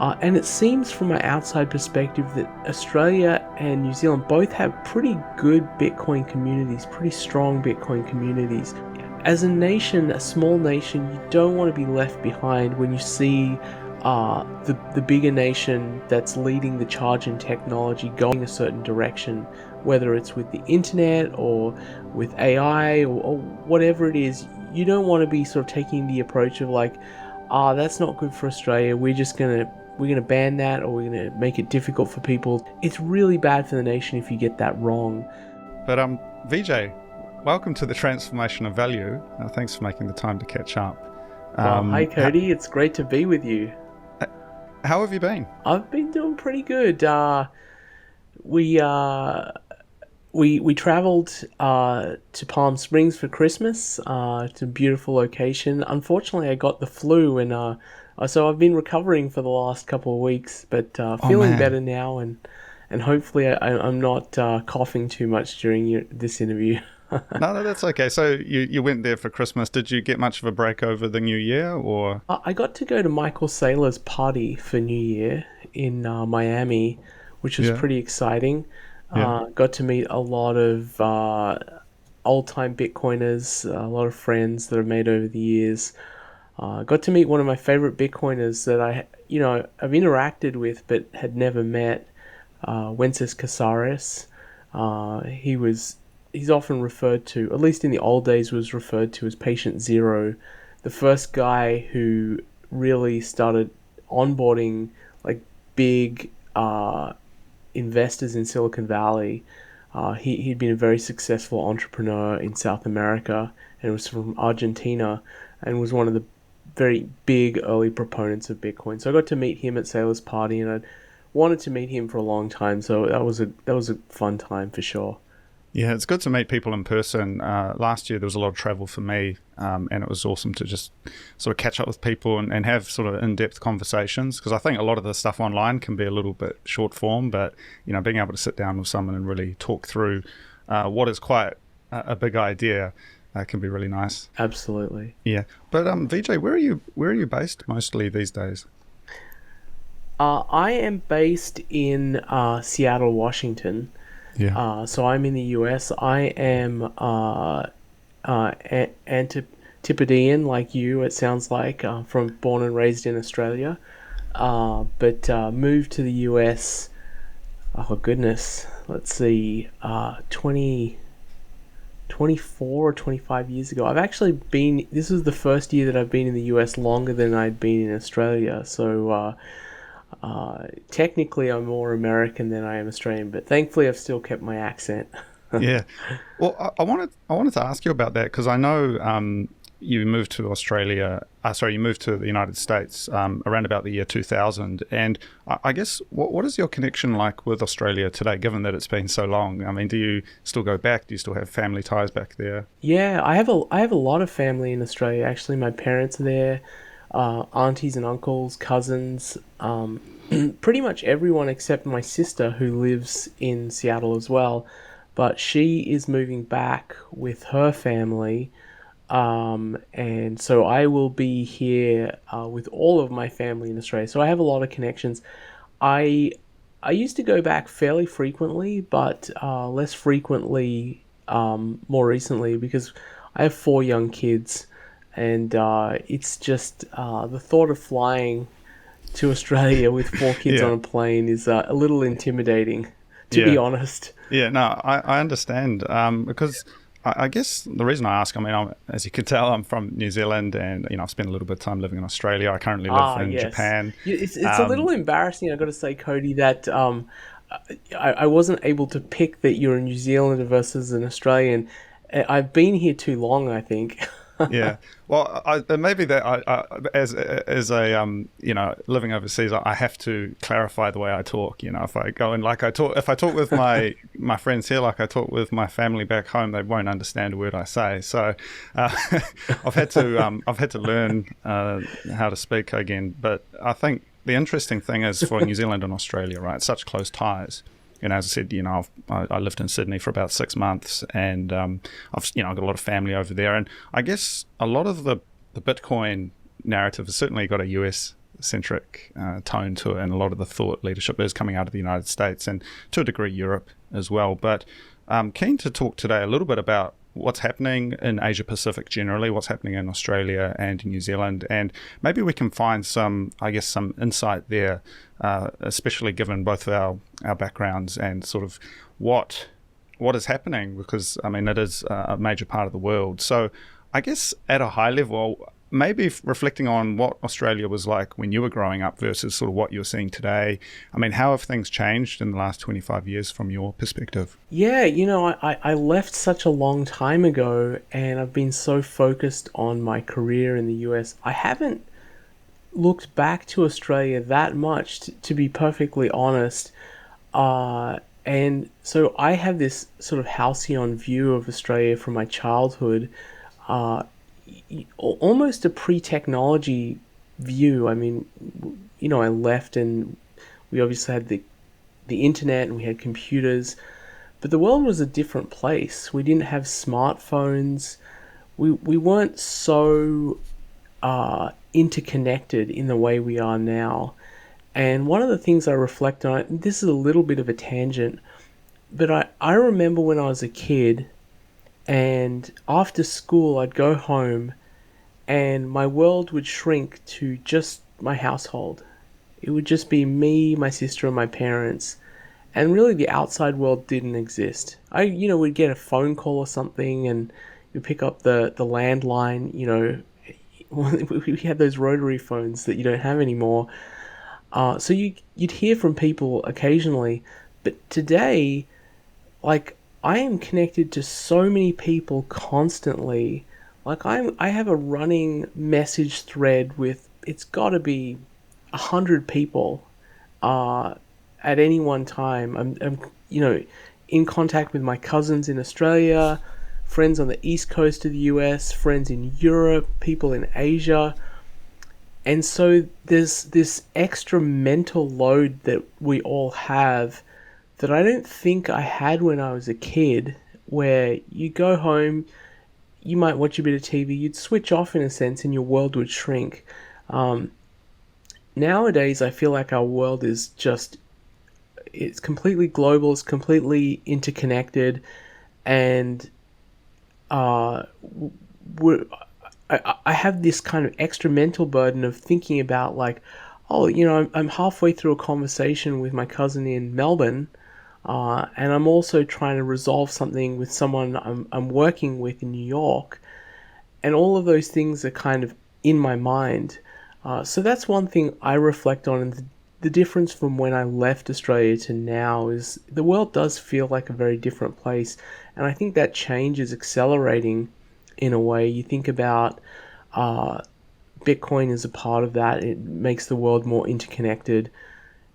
And it seems from my outside perspective that Australia and New Zealand both have pretty good Bitcoin communities, pretty strong Bitcoin communities. As a nation, a small nation, you don't want to be left behind when you see the bigger nation that's leading the charge in technology going a certain direction, whether it's with the internet or with AI or whatever it is. You don't want to be sort of taking the approach of like, that's not good for Australia, we're gonna ban that, or we're gonna make it difficult for people. It's really bad for the nation if you get that wrong. But Vijay, welcome to the Transformation of Value. Thanks for making the time to catch up. Hi Cody, it's great to be with you. How have you been? I've been doing pretty good. We travelled to Palm Springs for Christmas. It's a beautiful location. Unfortunately, I got the flu, and so I've been recovering for the last couple of weeks, but feeling better now, and hopefully I'm not coughing too much during this interview. No, that's okay. So you went there for Christmas. Did you get much of a break over the New Year, or? I got to go to Michael Saylor's party for New Year in Miami, which was pretty exciting. Got to meet a lot of old-time Bitcoiners, a lot of friends that I've made over the years. Got to meet one of my favorite Bitcoiners that I've interacted with but had never met, Wences Casares. He's often referred to, at least in the old days, was referred to as Patient Zero, the first guy who really started onboarding like big investors in Silicon Valley. He'd been a very successful entrepreneur in South America and was from Argentina and was one of the very big early proponents of Bitcoin. So I got to meet him at Saylor's party, and I'd wanted to meet him for a long time. So that was a fun time for sure. Yeah, it's good to meet people in person. Last year there was a lot of travel for me, and it was awesome to just sort of catch up with people and have sort of in-depth conversations, because I think a lot of the stuff online can be a little bit short form, but being able to sit down with someone and really talk through what is quite a big idea can be really nice. Absolutely. Yeah, but Vijay, where are you based mostly these days? I am based in Seattle, Washington. Yeah. So I'm in the US. I am Antipodean, like you, it sounds like, from born and raised in Australia, but moved to the US, oh goodness, let's see, 24 or 25 years ago. I've actually been, this is the first year that I've been in the US longer than I'd been in Australia, so technically I'm more American than I am Australian, but thankfully I've still kept my accent. Yeah. Well, I wanted to ask you about that, because I know you moved to Australia, you moved to the United States around about the year 2000. And I guess, what is your connection like with Australia today, given that it's been so long? I mean, do you still go back? Do you still have family ties back there? Yeah, I have a lot of family in Australia, actually. My parents are there. Aunties and uncles, cousins, pretty much everyone except my sister, who lives in Seattle as well, but she is moving back with her family, and so I will be here with all of my family in Australia. So I have a lot of connections. I used to go back fairly frequently, but less frequently more recently, because I have 4 young kids. And it's just the thought of flying to Australia with 4 kids on a plane is a little intimidating, to be honest. Yeah, no, I understand, because I guess the reason I ask, I mean, as you can tell, I'm from New Zealand, and I've spent a little bit of time living in Australia. I currently live in Japan. It's a little embarrassing, I've got to say, Cody, that I wasn't able to pick that you're a New Zealander versus an Australian. I've been here too long, I think. Yeah, well, maybe that as a living overseas, I have to clarify the way I talk. If I go and if I talk with my friends here like I talk with my family back home, they won't understand a word I say. So I've had to learn how to speak again. But I think the interesting thing is, for New Zealand and Australia, right? Such close ties. As I said, I lived in Sydney for about 6 months, and I've got a lot of family over there. And I guess a lot of the Bitcoin narrative has certainly got a US centric tone to it, and a lot of the thought leadership is coming out of the United States and to a degree Europe as well. But I'm keen to talk today a little bit about what's happening in Asia Pacific generally, what's happening in Australia and New Zealand, and maybe we can find some insight there, especially given both of our backgrounds and sort of what is happening, because I mean it is a major part of the world. So I guess at a high level, maybe reflecting on what Australia was like when you were growing up versus sort of what you're seeing today. I mean, how have things changed in the last 25 years from your perspective? Yeah, I left such a long time ago, and I've been so focused on my career in the US. I haven't looked back to Australia that much, to be perfectly honest. And so I have this sort of halcyon view of Australia from my childhood, uh, almost a pre-technology view. I mean, I left and we obviously had the internet and we had computers, but the world was a different place. We didn't have smartphones. We weren't so interconnected in the way we are now. And one of the things I reflect on, this is a little bit of a tangent, but I remember when I was a kid and after school I'd go home and my world would shrink to just my household. It would just be me, my sister, and my parents. And really the outside world didn't exist. We'd get a phone call or something and you pick up the landline, we had those rotary phones that you don't have anymore. So you'd hear from people occasionally, but today, like, I am connected to so many people constantly. Like, I have a running message thread with, it's got to be 100 people at any one time. I'm in contact with my cousins in Australia, friends on the east coast of the US, friends in Europe, people in Asia. And so there's this extra mental load that we all have that I don't think I had when I was a kid, where you go home, you might watch a bit of TV, you'd switch off in a sense and your world would shrink. Nowadays, I feel like our world is it's completely global, it's completely interconnected, and uh, we're, I have this kind of extra mental burden of thinking about, like, oh, I'm halfway through a conversation with my cousin in Melbourne, and I'm also trying to resolve something with someone I'm working with in New York, and all of those things are kind of in my mind. So that's one thing I reflect on, and the difference from when I left Australia to now is the world does feel like a very different place, and I think that change is accelerating in a way. You think about Bitcoin is a part of that. It makes the world more interconnected.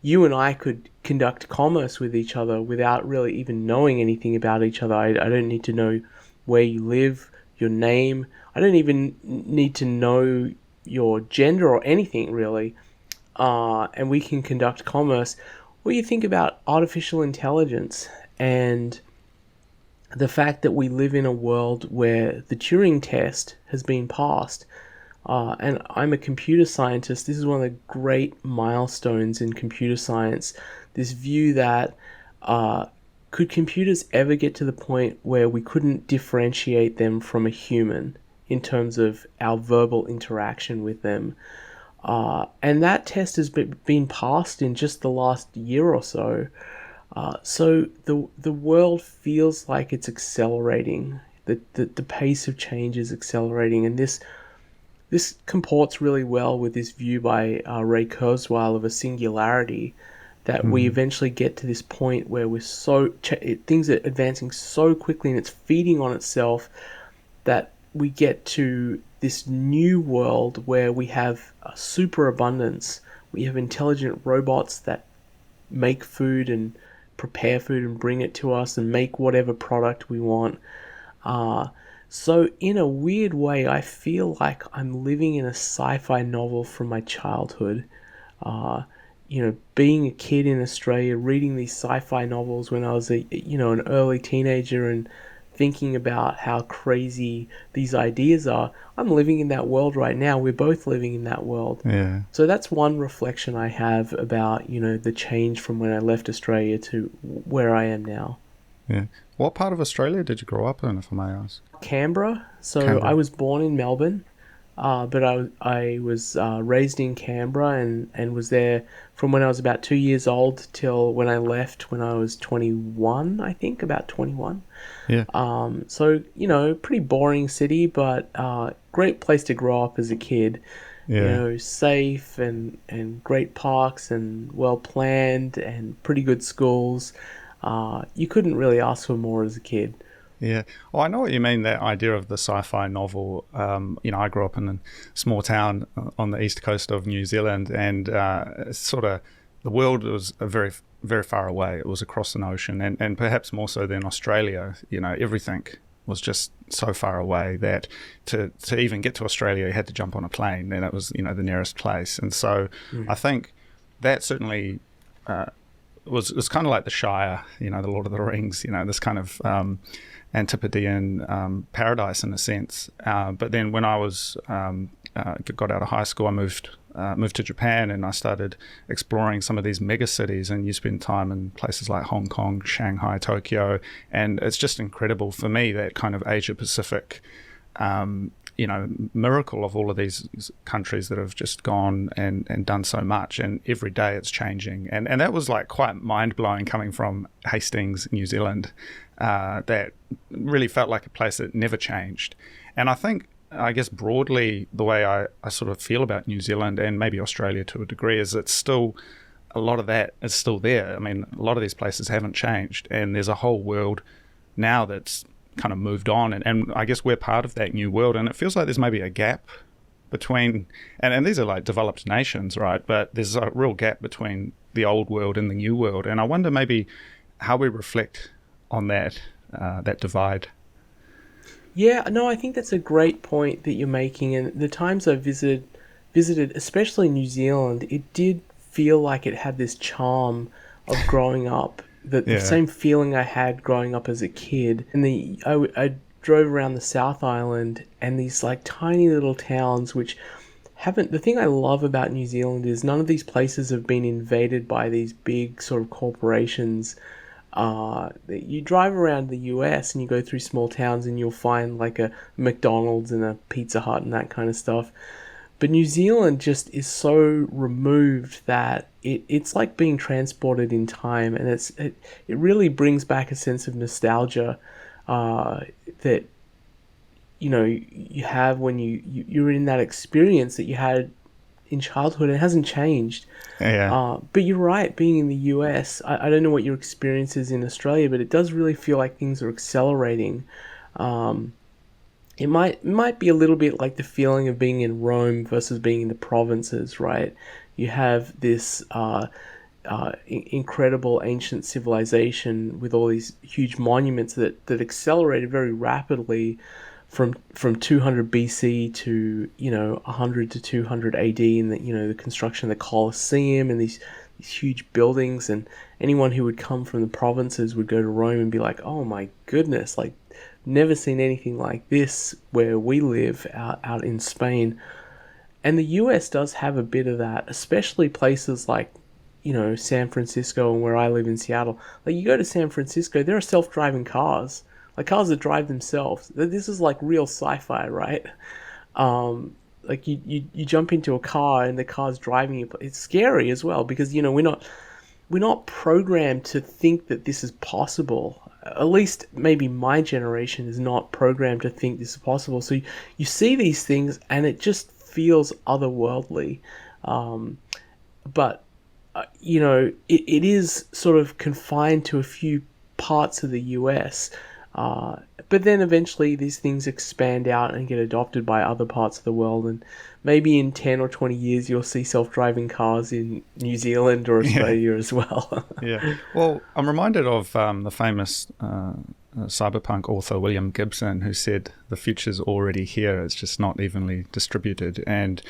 You and I could conduct commerce with each other without really even knowing anything about each other. I don't need to know where you live, your name. I don't even need to know your gender or anything really. And we can conduct commerce. Or you think about artificial intelligence and the fact that we live in a world where the Turing test has been passed. And I'm a computer scientist. This is one of the great milestones in computer science. This view that could computers ever get to the point where we couldn't differentiate them from a human in terms of our verbal interaction with them? And that test has been passed in just the last year or so. So the world feels like it's accelerating. The pace of change is accelerating, and this comports really well with this view by Ray Kurzweil of a singularity, that we eventually get to this point where things are advancing so quickly and it's feeding on itself, that we get to this new world where we have a superabundance. We have intelligent robots that make food and prepare food and bring it to us and make whatever product we want. So in a weird way, I feel like I'm living in a sci-fi novel from my childhood. Being a kid in Australia, reading these sci-fi novels when I was an early teenager, and thinking about how crazy these ideas are. I'm living in that world right now. We're both living in that world. Yeah. So that's one reflection I have about, the change from when I left Australia to where I am now. Yeah. What part of Australia did you grow up in, if I may ask? Canberra. So I Canberra. was born in Melbourne, but I was raised in Canberra and was there from when I was about 2 years old till when I left when I was 21, I think, about 21. Yeah. So, pretty boring city, but great place to grow up as a kid. Yeah. Safe and great parks and well planned and pretty good schools. You couldn't really ask for more as a kid. Yeah. Well, I know what you mean, that idea of the sci-fi novel. I grew up in a small town on the east coast of New Zealand, and sort of the world was very, very far away. It was across an ocean, and perhaps more so than Australia. Everything was just so far away that to even get to Australia, you had to jump on a plane, and it was, the nearest place. And so I think that certainly was kind of like the Shire, the Lord of the Rings, this kind of Antipodean paradise in a sense. But then when I was got out of high school, I moved to Japan, and I started exploring some of these mega cities. And you spend time in places like Hong Kong, Shanghai, Tokyo, and it's just incredible for me, that kind of Asia Pacific miracle of all of these countries that have just gone and done so much, and every day it's changing. And that was like quite mind-blowing coming from Hastings, New Zealand, that really felt like a place that never changed. And I guess broadly, the way I sort of feel about New Zealand and maybe Australia to a degree is it's still, a lot of that is still there. I mean, a lot of these places haven't changed, and there's a whole world now that's kind of moved on, and I guess we're part of that new world, and it feels like there's maybe a gap between, and these are like developed nations, right? But there's a real gap between the old world and the new world, and I wonder maybe how we reflect on that divide. Yeah, no, I think that's a great point that you're making. And the times I visited, especially New Zealand, it did feel like it had this charm of growing up. The Yeah. same feeling I had growing up as a kid. And I drove around the South Island and these like tiny little towns which haven't. The thing I love about New Zealand is none of these places have been invaded by these big sort of corporations. You drive around the US and you go through small towns and you'll find like a McDonald's and a Pizza Hut and that kind of stuff. But New Zealand just is so removed that it's like being transported in time, and it really brings back a sense of nostalgia that you have when you're in that experience that you had in childhood. It hasn't changed. Yeah. But you're right, being in the US, I don't know what your experience is in Australia, but it does really feel like things are accelerating. It might be a little bit like the feeling of being in Rome versus being in the provinces, right? You have this incredible ancient civilization with all these huge monuments that accelerated very rapidly from 200 BC to 100 to 200 AD, and the construction of the Colosseum and these huge buildings. And anyone who would come from the provinces would go to Rome and be like, oh my goodness, like never seen anything like this where we live out in Spain. And the US does have a bit of that, especially places like San Francisco and where I live in Seattle. Like you go to San Francisco, there are self-driving cars, like cars that drive themselves. This is like real sci-fi, right? Like you jump into a car and the car's driving you. It's scary as well because we're not programmed to think that this is possible. At least maybe my generation is not programmed to think this is possible. So you see these things and it just feels otherworldly. But it is sort of confined to a few parts of the US. But then eventually these things expand out and get adopted by other parts of the world. And maybe in 10 or 20 years, you'll see self-driving cars in New Zealand or Australia as well. Yeah. Well, I'm reminded of the famous cyberpunk author William Gibson, who said the future's already here. It's just not evenly distributed. And,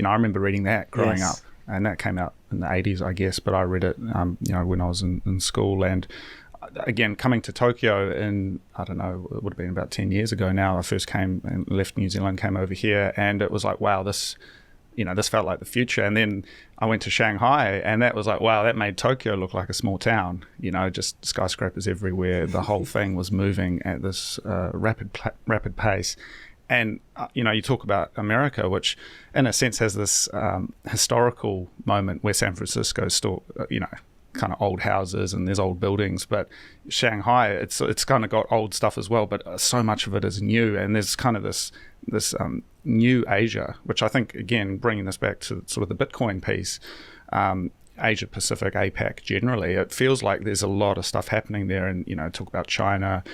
I remember reading that growing up. And that came out in the 80s, I guess. But I read it, when I was in school. And again, coming to Tokyo in, I don't know, it would have been about 10 years ago now. I first came and left New Zealand, came over here, and it was like, wow, this felt like the future. And then I went to Shanghai, and that was like, wow, that made Tokyo look like a small town. Just skyscrapers everywhere. The whole thing was moving at this rapid pace. And you talk about America, which in a sense has this historical moment where San Francisco still, kind of old houses and there's old buildings, but Shanghai, it's kind of got old stuff as well, but so much of it is new, and there's kind of this new Asia, which I think, again, bringing this back to sort of the Bitcoin piece, Asia Pacific, APAC generally, it feels like there's a lot of stuff happening there. And talk about China,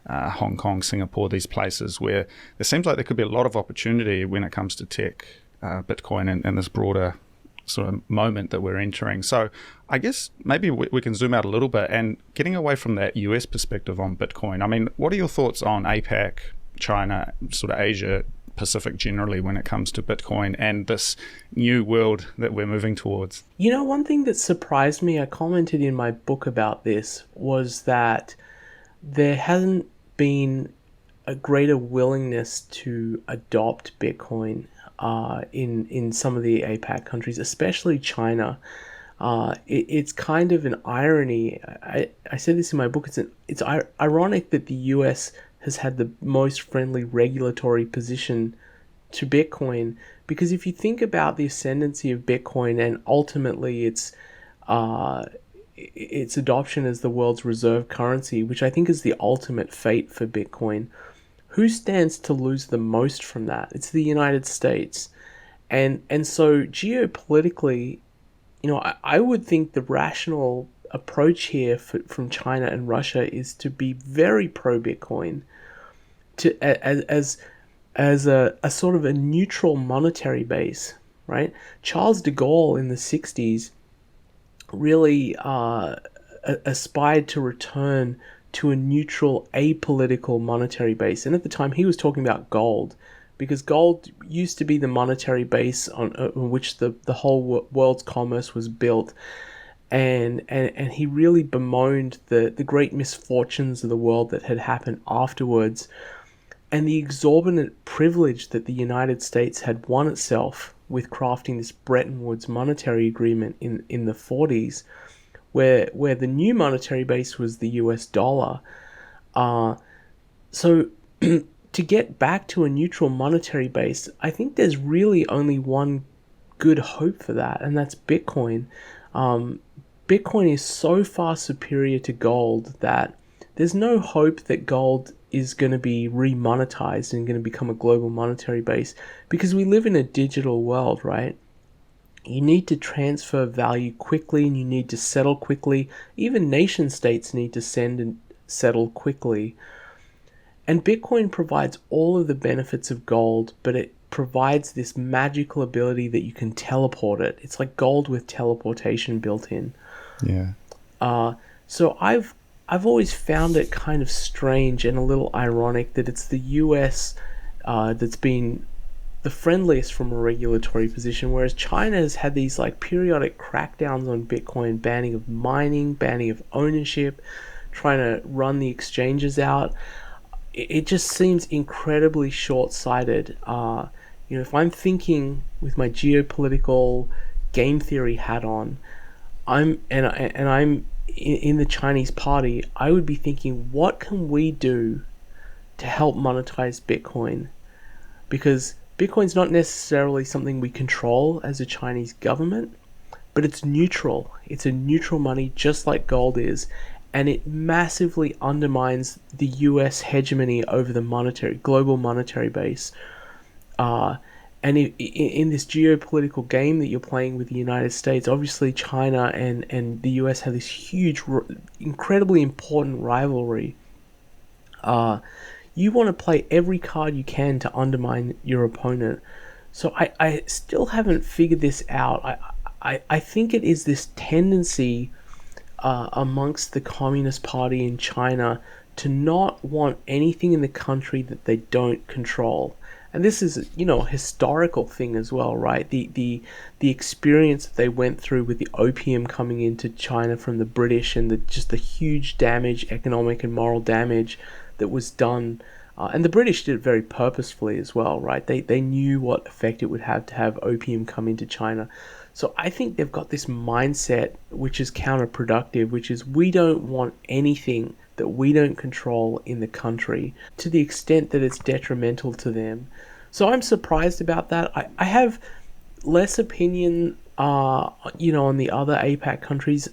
Hong Kong, Singapore, these places where there seems like there could be a lot of opportunity when it comes to tech, Bitcoin, and this broader sort of moment that we're entering. So I guess maybe we can zoom out a little bit, and getting away from that US perspective on Bitcoin. I mean, what are your thoughts on APAC, China, sort of Asia Pacific generally when it comes to Bitcoin and this new world that we're moving towards? One thing that surprised me, I commented in my book about this, was that there hasn't been a greater willingness to adopt Bitcoin in some of the APAC countries, especially China. It's kind of an irony. I said this in my book. It's ironic that the US has had the most friendly regulatory position to Bitcoin, because if you think about the ascendancy of Bitcoin and ultimately its adoption as the world's reserve currency, which I think is the ultimate fate for Bitcoin, who stands to lose the most from that? It's the United States. And so geopolitically, I would think the rational approach here from China and Russia is to be very pro-Bitcoin, as a sort of a neutral monetary base, right? Charles de Gaulle in the 60s really aspired to return to a neutral, apolitical monetary base. And at the time, he was talking about gold, because gold used to be the monetary base on which the whole world's commerce was built. And he really bemoaned the great misfortunes of the world that had happened afterwards, and the exorbitant privilege that the United States had won itself with crafting this Bretton Woods monetary agreement in the 40s, where the new monetary base was the US dollar. So to get back to a neutral monetary base, I think there's really only one good hope for that, and that's Bitcoin. Bitcoin is so far superior to gold that there's no hope that gold is going to be remonetized and going to become a global monetary base, because we live in a digital world, right? You need to transfer value quickly, and you need to settle quickly. Even nation states need to send and settle quickly. And Bitcoin provides all of the benefits of gold, but it provides this magical ability that you can teleport it. It's like gold with teleportation built in. Yeah. So I've always found it kind of strange and a little ironic that it's the US that's been the friendliest from a regulatory position, whereas China has had these like periodic crackdowns on Bitcoin, banning of mining, banning of ownership, trying to run the exchanges out. It just seems incredibly short-sighted. If I'm thinking with my geopolitical game theory hat on, I'm in the Chinese party, I would be thinking, what can we do to help monetize Bitcoin? Because Bitcoin's not necessarily something we control as a Chinese government, but it's neutral. It's a neutral money, just like gold is, and it massively undermines the US hegemony over the global monetary base. And in this geopolitical game that you're playing with the United States, obviously China and the US have this huge, incredibly important rivalry. You want to play every card you can to undermine your opponent. So I still haven't figured this out. I think it is this tendency amongst the Communist Party in China to not want anything in the country that they don't control. and this is, a historical thing as well, right? The experience that they went through with the opium coming into China from the British, and the huge damage, economic and moral damage that was done. And the British did it very purposefully as well, right? They knew what effect it would have to have opium come into China. So I think they've got this mindset which is counterproductive, which is we don't want anything that we don't control in the country to the extent that it's detrimental to them. So I'm surprised about that. I have less opinion, on the other APAC countries.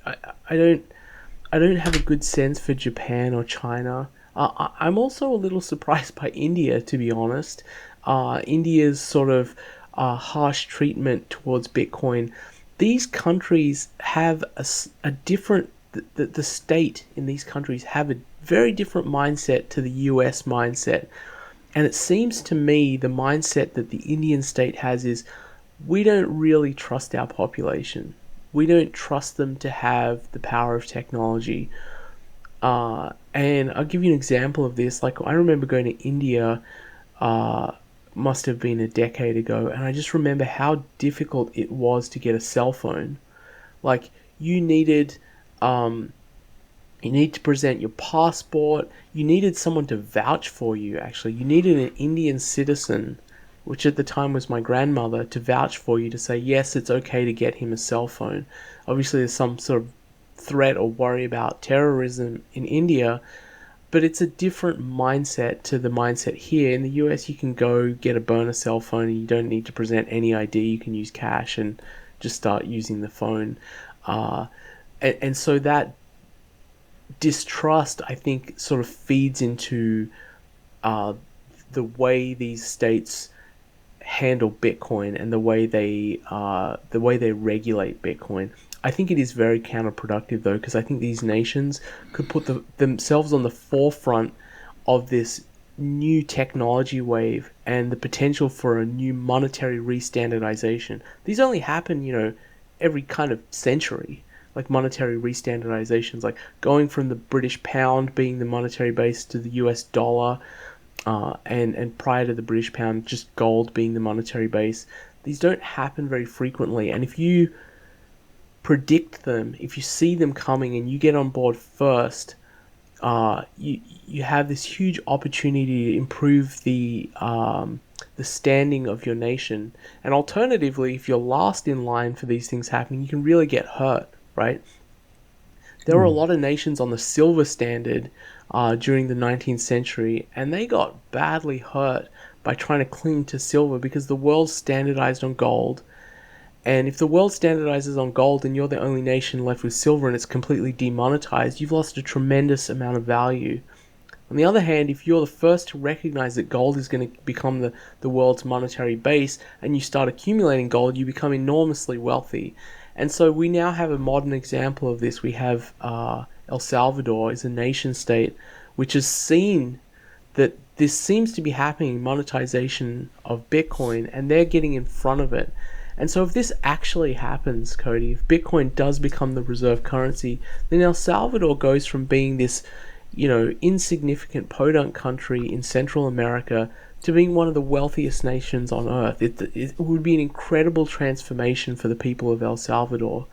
I don't have a good sense for Japan or China. I'm also a little surprised by India, to be honest. India's sort of harsh treatment towards Bitcoin. These countries have a different, the state in these countries have a very different mindset to the US mindset. And it seems to me the mindset that the Indian state has is we don't really trust our population. We don't trust them to have the power of technology. And I'll give you an example of this. Like, I remember going to India, must have been a decade ago, and I just remember how difficult it was to get a cell phone. Like, you needed, you need to present your passport. You needed someone to vouch for you, actually. You needed an Indian citizen, which at the time was my grandmother, to vouch for you, to say, yes, it's okay to get him a cell phone. Obviously, there's some sort of threat or worry about terrorism in India, but it's a different mindset to the mindset here. In the US, you can go get a burner cell phone and you don't need to present any ID. You can use cash and just start using the phone. And so that distrust, I think, sort of feeds into the way these states handle Bitcoin and the way they regulate Bitcoin. I think it is very counterproductive, though, because I think these nations could put themselves on the forefront of this new technology wave and the potential for a new monetary restandardization. These only happen, every kind of century, like monetary restandardizations, like going from the British pound being the monetary base to the US dollar, and prior to the British pound, just gold being the monetary base. These don't happen very frequently, and if you predict them, if you see them coming and you get on board first, you have this huge opportunity to improve the standing of your nation. And alternatively, if you're last in line for these things happening, you can really get hurt, right? There were a lot of nations on the silver standard during the 19th century, and they got badly hurt by trying to cling to silver because the world standardized on gold. And if the world standardizes on gold and you're the only nation left with silver and it's completely demonetized, you've lost a tremendous amount of value. On the other hand, if you're the first to recognize that gold is going to become the world's monetary base and you start accumulating gold, you become enormously wealthy. And so we now have a modern example of this. We have El Salvador is a nation state which has seen that this seems to be happening, monetization of Bitcoin, and they're getting in front of it. And so if this actually happens, Cody, if Bitcoin does become the reserve currency, then El Salvador goes from being this, insignificant podunk country in Central America to being one of the wealthiest nations on earth. It would be an incredible transformation for the people of El Salvador.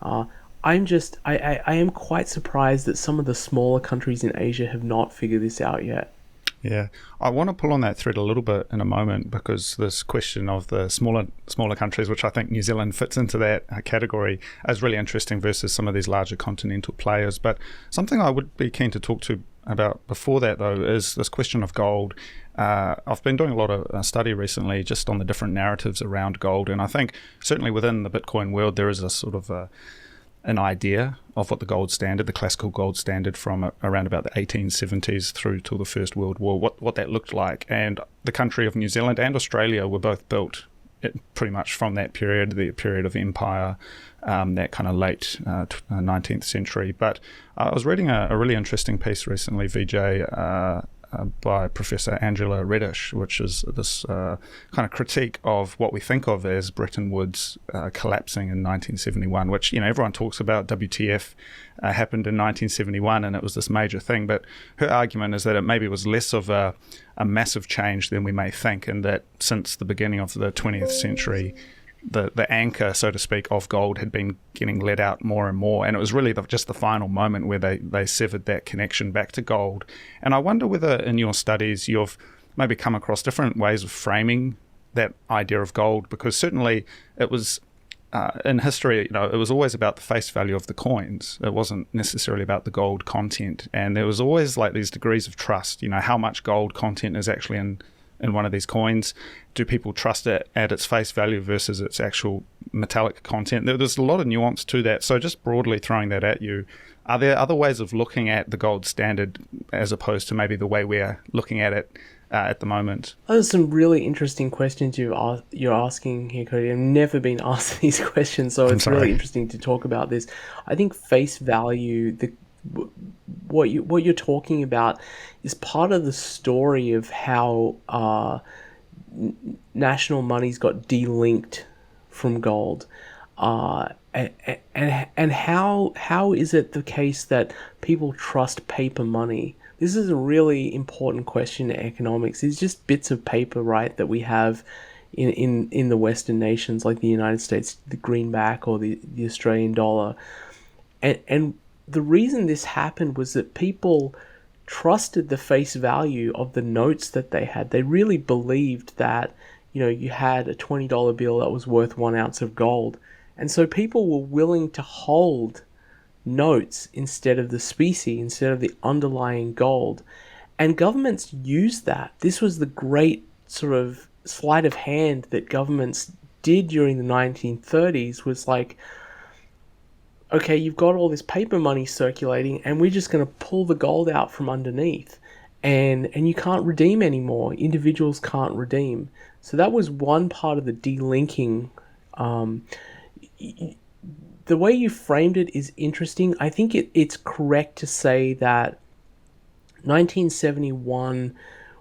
I am quite surprised that some of the smaller countries in Asia have not figured this out yet. Yeah, I want to pull on that thread a little bit in a moment, because this question of the smaller countries, which I think New Zealand fits into that category, is really interesting versus some of these larger continental players. But something I would be keen to talk to about before that, though, is this question of gold. I've been doing a lot of study recently just on the different narratives around gold, and I think certainly within the Bitcoin world there is a sort of an idea of what the gold standard, the classical gold standard from around about the 1870s through till the First World War, what that looked like. And the country of New Zealand and Australia were both built pretty much from that period, the period of empire, that kind of late 19th century. But I was reading a really interesting piece recently, Vijay, by Professor Angela Reddish, which is this kind of critique of what we think of as Bretton Woods collapsing in 1971, which, everyone talks about. WTF happened in 1971, and it was this major thing. But her argument is that it maybe was less of a massive change than we may think, and that since the beginning of the 20th century, the anchor, so to speak, of gold had been getting let out more and more, and it was really just the final moment where they severed that connection back to gold. And I wonder whether in your studies you've maybe come across different ways of framing that idea of gold, because certainly it was in history, it was always about the face value of the coins. It wasn't necessarily about the gold content, and there was always like these degrees of trust. How much gold content is actually in one of these coins? Do people trust it at its face value versus its actual metallic content? There's a lot of nuance to that. So just broadly throwing that at you, are there other ways of looking at the gold standard as opposed to maybe the way we're looking at it at the moment? Those are some really interesting questions you're asking here, Cody. I've never been asked these questions, so it's really interesting to talk about this. I think face value, what you're talking about, is part of the story of how national monies got delinked from gold, and how is it the case that people trust paper money? This is a really important question in economics. It's just bits of paper, right, that we have in the Western nations like the United States, the greenback or the Australian dollar, and the reason this happened was that people trusted the face value of the notes that they had. They really believed that, you had a $20 bill that was worth 1 ounce of gold. And so people were willing to hold notes instead of the specie, instead of the underlying gold. And governments used that. This was the great sort of sleight of hand that governments did during the 1930s, was like, okay, you've got all this paper money circulating, and we're just going to pull the gold out from underneath, and you can't redeem anymore. Individuals can't redeem. So that was one part of the delinking. The way you framed it is interesting. I think it's correct to say that 1971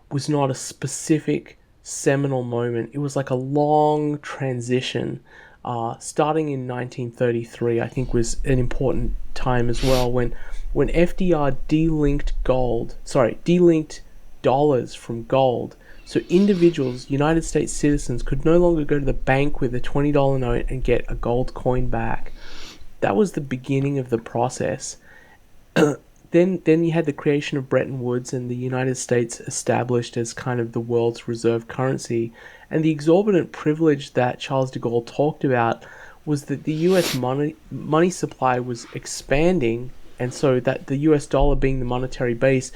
was not a specific seminal moment. It was like a long transition. Starting in 1933, I think, was an important time as well, when FDR delinked dollars from gold. So individuals, United States citizens, could no longer go to the bank with a $20 note and get a gold coin back. That was the beginning of the process. Then you had the creation of Bretton Woods, and the United States established as kind of the world's reserve currency. And the exorbitant privilege that Charles de Gaulle talked about was that the US money supply was expanding, and so that the US dollar being the monetary base,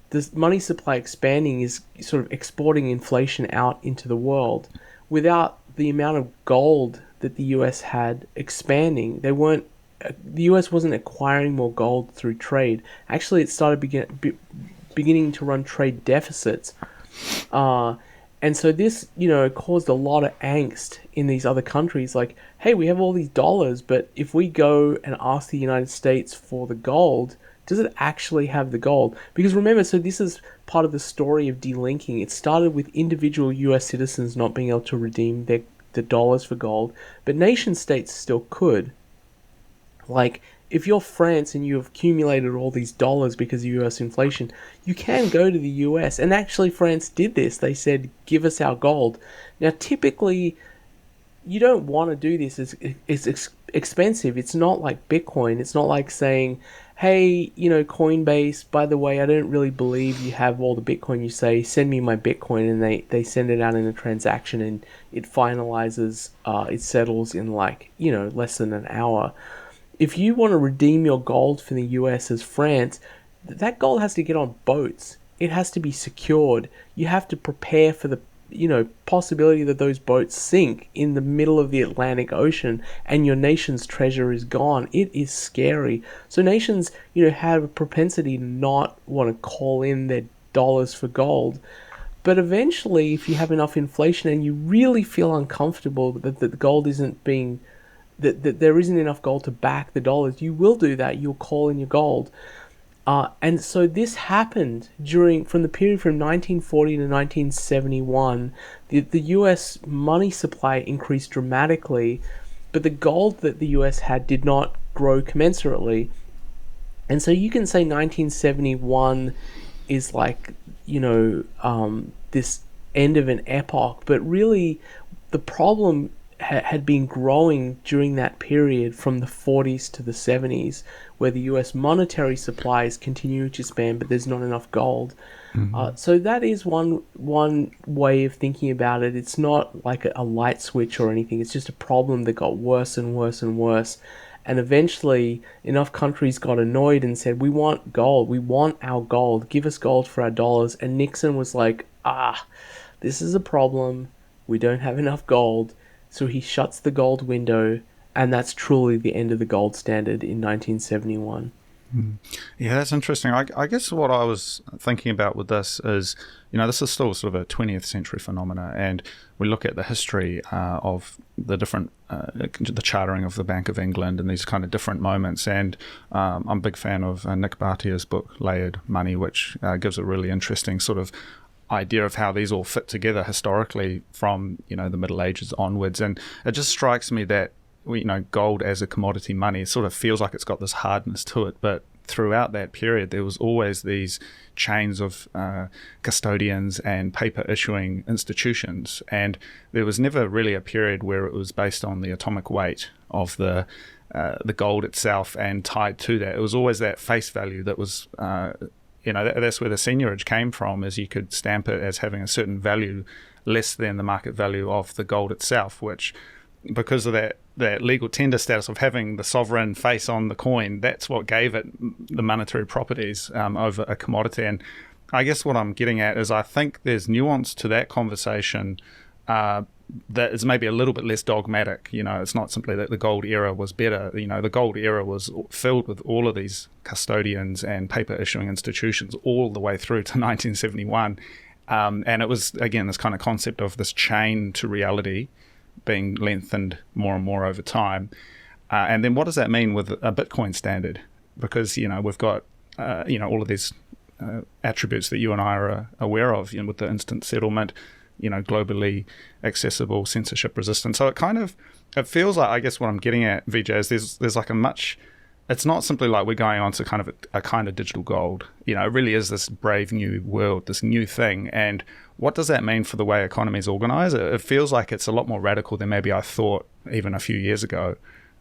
this money supply expanding is sort of exporting inflation out into the world. Without the amount of gold that the US had expanding, the US wasn't acquiring more gold through trade. Actually, it started beginning to run trade deficits. And so this, caused a lot of angst in these other countries. Like, hey, we have all these dollars, but if we go and ask the United States for the gold, does it actually have the gold? Because remember, so this is part of the story of delinking. It started with individual US citizens not being able to redeem the dollars for gold, but nation states still could. Like, if you're France and you've accumulated all these dollars because of US inflation, you can go to the US. And actually, France did this. They said, give us our gold. Now, typically, you don't want to do this. It's expensive. It's not like Bitcoin. It's not like saying, hey, Coinbase, by the way, I don't really believe you have all the Bitcoin you say. Send me my Bitcoin. And they send it out in a transaction, and it finalizes, it settles in less than an hour. If you want to redeem your gold from the US as France, that gold has to get on boats. It has to be secured. You have to prepare for the possibility that those boats sink in the middle of the Atlantic Ocean and your nation's treasure is gone. It is scary. So nations, have a propensity to not want to call in their dollars for gold. But eventually, if you have enough inflation and you really feel uncomfortable that the gold isn't being... that there isn't enough gold to back the dollars, you will do that. You'll call in your gold. And so this happened from the period from 1940 to 1971. The US money supply increased dramatically, but the gold that the US had did not grow commensurately. And so you can say 1971 is like, this end of an epoch, but really the problem had been growing during that period from the 40s to the 70s, where the US monetary supply is continuing to expand, but there's not enough gold. So that is one way of thinking about it. It's not like a light switch or anything. It's just a problem that got worse and worse and worse. And eventually, enough countries got annoyed and said, "We want gold. We want our gold. Give us gold for our dollars." And Nixon was like, this is a problem. We don't have enough gold. So he shuts the gold window, and that's truly the end of the gold standard in 1971. Yeah, that's interesting. I guess what I was thinking about with this is, this is still sort of a 20th century phenomena, and we look at the history of the different, the chartering of the Bank of England and these kind of different moments. And I'm a big fan of Nick Bhatia's book, Layered Money, which gives a really interesting sort of idea of how these all fit together historically from, the Middle Ages onwards. And it just strikes me that gold as a commodity money sort of feels like it's got this hardness to it, but throughout that period there was always these chains of custodians and paper issuing institutions, and there was never really a period where it was based on the atomic weight of the gold itself and tied to that. It was always that face value that was that's where the seigniorage came from, is you could stamp it as having a certain value less than the market value of the gold itself, which, because of that legal tender status of having the sovereign face on the coin, that's what gave it the monetary properties over a commodity. And I guess what I'm getting at is I think there's nuance to that conversation that is maybe a little bit less dogmatic. It's not simply that the gold era was better. The gold era was filled with all of these custodians and paper issuing institutions all the way through to 1971. And it was, again, this kind of concept of this chain to reality being lengthened more and more over time. And then what does that mean with a Bitcoin standard? Because, we've got, all of these attributes that you and I are aware of, with the instant settlement, globally accessible, censorship resistant. So it feels like, I guess what I'm getting at, Vijay, is there's like it's not simply like we're going on to kind of a kind of digital gold. It really is this brave new world, this new thing. And what does that mean for the way economies organize? It feels like it's a lot more radical than maybe I thought even a few years ago.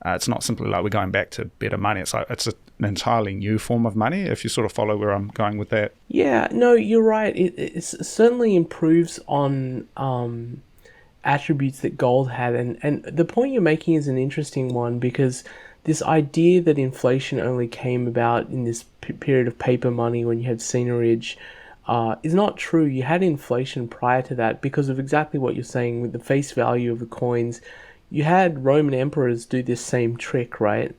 It's not simply like we're going back to better money. It's like an entirely new form of money, if you sort of follow where I'm going with that. Yeah, no, you're right. It certainly improves on attributes that gold had. And the point you're making is an interesting one, because this idea that inflation only came about in this period of paper money when you had seigniorage is not true. You had inflation prior to that because of exactly what you're saying with the face value of the coins. You had Roman emperors do this same trick, right?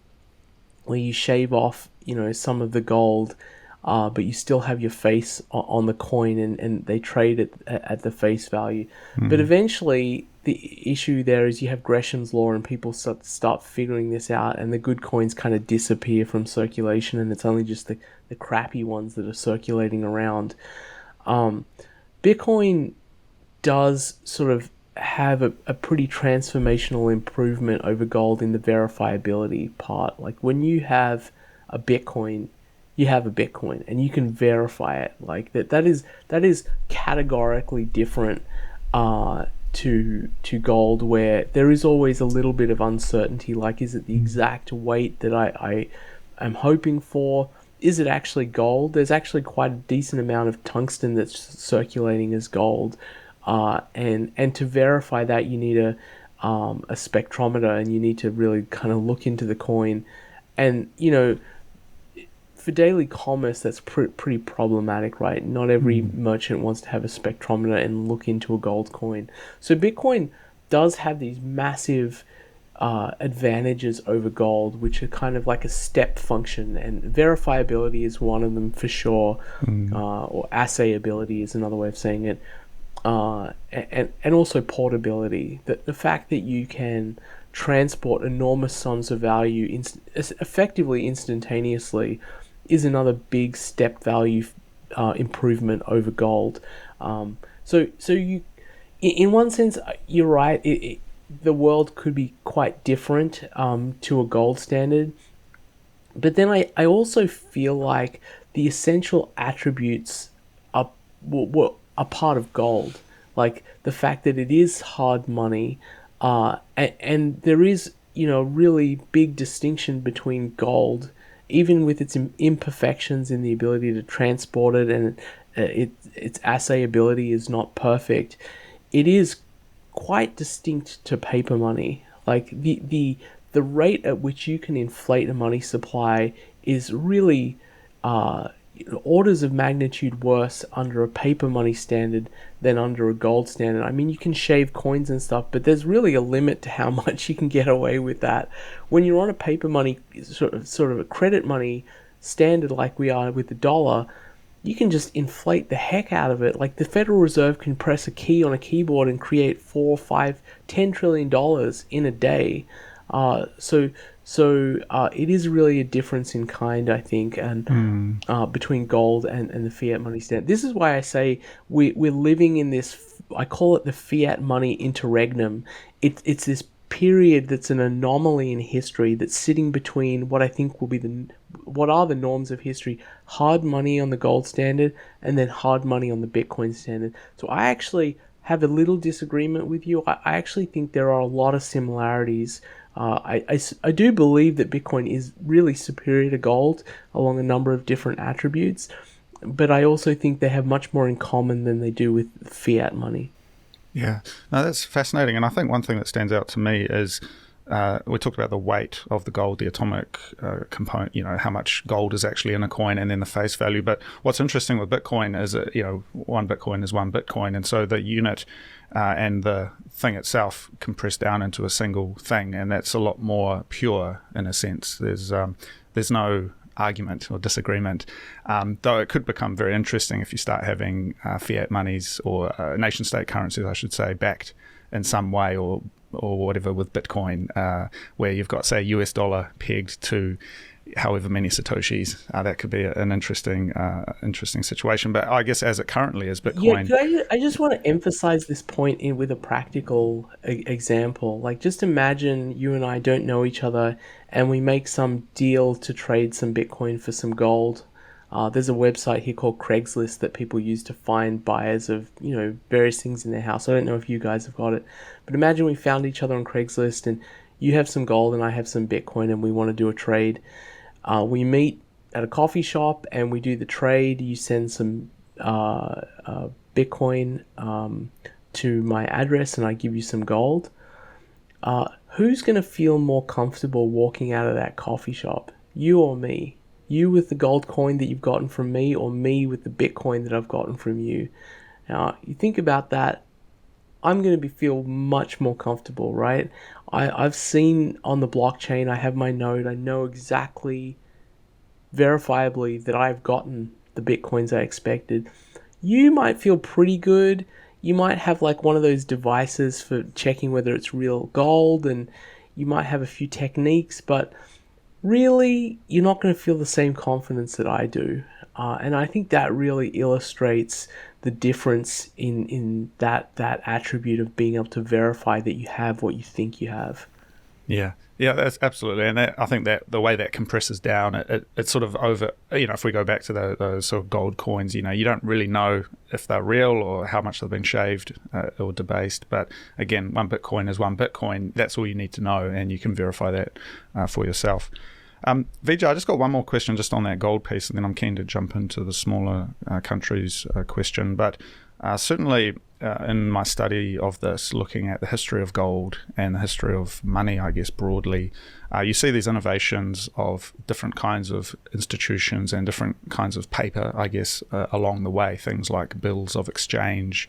Where you shave off, some of the gold, but you still have your face on the coin, and they trade it at the face value. Mm-hmm. But eventually, the issue there is you have Gresham's law, and people start figuring this out, and the good coins kind of disappear from circulation, and it's only just the crappy ones that are circulating around. Bitcoin does sort of have a pretty transformational improvement over gold in the verifiability part. Like when you have a Bitcoin, you have a Bitcoin and you can verify it. Like that is categorically different to gold, where there is always a little bit of uncertainty. Like, is it the exact weight that I am hoping for? Is it actually gold? There's actually quite a decent amount of tungsten that's circulating as gold. And to verify that, you need a spectrometer, and you need to really kind of look into the coin. And, for daily commerce, that's pretty problematic, right? Not every merchant wants to have a spectrometer and look into a gold coin. So Bitcoin does have these massive advantages over gold, which are kind of like a step function, and verifiability is one of them for sure, or assayability is another way of saying it. And also portability. The fact that you can transport enormous sums of value effectively instantaneously is another big step value improvement over gold. So you, in one sense, you're right. The world could be quite different to a gold standard, but then I also feel like the essential attributes are are part of gold, like the fact that it is hard money, and there is, really big distinction between gold, even with its imperfections in the ability to transport it, and its assay ability is not perfect. It is quite distinct to paper money. Like the rate at which you can inflate a money supply is really uh, orders of magnitude worse under a paper money standard than under a gold standard. I mean, you can shave coins and stuff, but there's really a limit to how much you can get away with that. When you're on a paper money, sort of a credit money standard like we are with the dollar, you can just inflate the heck out of it. Like the Federal Reserve can press a key on a keyboard and create 4, 5, 10 trillion dollars in a day. So it is really a difference in kind, I think, and between gold and the fiat money standard. This is why I say we're living in this. I call it the fiat money interregnum. It's this period that's an anomaly in history that's sitting between what I think will be what are the norms of history: hard money on the gold standard and then hard money on the Bitcoin standard. So I actually have a little disagreement with you. I actually think there are a lot of similarities. I do believe that Bitcoin is really superior to gold along a number of different attributes, but I also think they have much more in common than they do with fiat money. Yeah, no, that's fascinating. And I think one thing that stands out to me is we talked about the weight of the gold, the atomic component, how much gold is actually in a coin, and then the face value. But what's interesting with Bitcoin is that, one Bitcoin is one Bitcoin. And so the unit and the thing itself compressed down into a single thing. And that's a lot more pure in a sense. There's no argument or disagreement, though it could become very interesting if you start having fiat monies or nation state currencies, I should say, backed in some way or whatever with Bitcoin, where you've got, say, a US dollar pegged to however many Satoshis. That could be an interesting situation. But I guess as it currently is, Bitcoin... Yeah, I just want to emphasize this point with a practical example. Like, just imagine you and I don't know each other and we make some deal to trade some Bitcoin for some gold. There's a website here called Craigslist that people use to find buyers of, various things in their house. I don't know if you guys have got it, but imagine we found each other on Craigslist and you have some gold and I have some Bitcoin and we want to do a trade. We meet at a coffee shop and we do the trade. You send some Bitcoin to my address and I give you some gold. Who's going to feel more comfortable walking out of that coffee shop? You or me? You with the gold coin that you've gotten from me, or me with the Bitcoin that I've gotten from you? Now, you think about that, I'm going to feel much more comfortable, right? I've seen on the blockchain, I have my node, I know exactly, verifiably, that I've gotten the Bitcoins I expected. You might feel pretty good. You might have like one of those devices for checking whether it's real gold, and you might have a few techniques, but really, you're not going to feel the same confidence that I do. And I think that really illustrates the difference in that attribute of being able to verify that you have what you think you have. Yeah, that's absolutely. And I think that the way that compresses down, it's sort of over, if we go back to those sort of gold coins, you don't really know if they're real or how much they've been shaved or debased. But again, one Bitcoin is one Bitcoin. That's all you need to know, and you can verify that for yourself. Vijay, I just got one more question just on that gold piece, and then I'm keen to jump into the smaller countries question. But certainly in my study of this, looking at the history of gold and the history of money, I guess broadly, you see these innovations of different kinds of institutions and different kinds of paper, I guess, along the way. Things like bills of exchange,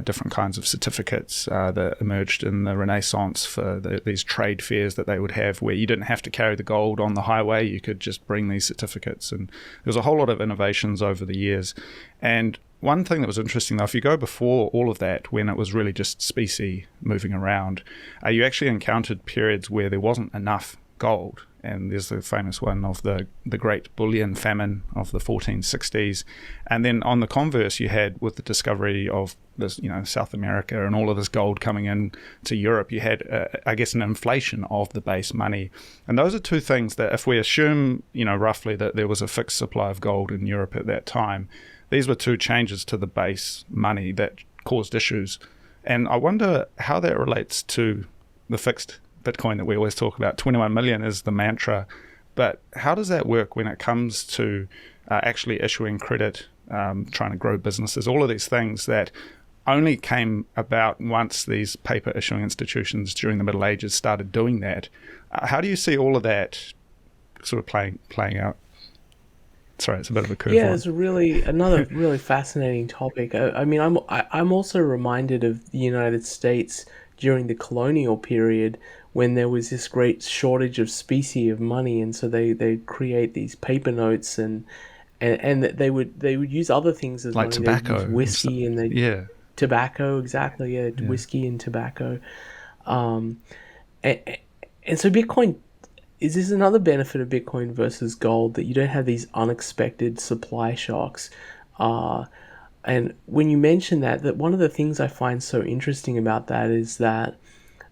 different kinds of certificates that emerged in the Renaissance for these trade fairs that they would have, where you didn't have to carry the gold on the highway, you could just bring these certificates. And there was a whole lot of innovations over the years. And one thing that was interesting, though, if you go before all of that, when it was really just specie moving around, you actually encountered periods where there wasn't enough gold. and there's the famous one of the Great Bullion Famine of the 1460s. And then on the converse, you had, with the discovery of this, South America and all of this gold coming in to Europe, you had, I guess, an inflation of the base money. And those are two things that, if we assume, roughly that there was a fixed supply of gold in Europe at that time, these were two changes to the base money that caused issues. And I wonder how that relates to the fixed Bitcoin that we always talk about. 21 million is the mantra, but how does that work when it comes to actually issuing credit, trying to grow businesses, all of these things that only came about once these paper issuing institutions during the Middle Ages started doing that? How do you see all of that sort of playing out? Sorry, it's a bit of a curveball. Yeah, it's another really fascinating topic. I mean, I'm also reminded of the United States during the colonial period, when there was this great shortage of specie of money, and so they create these paper notes, and they would use other things as like money. tobacco, they would use whiskey and tobacco, exactly, whiskey and tobacco, and so Bitcoin. Is this another benefit of Bitcoin versus gold, that you don't have these unexpected supply shocks? And when you mention that one of the things I find so interesting about that is that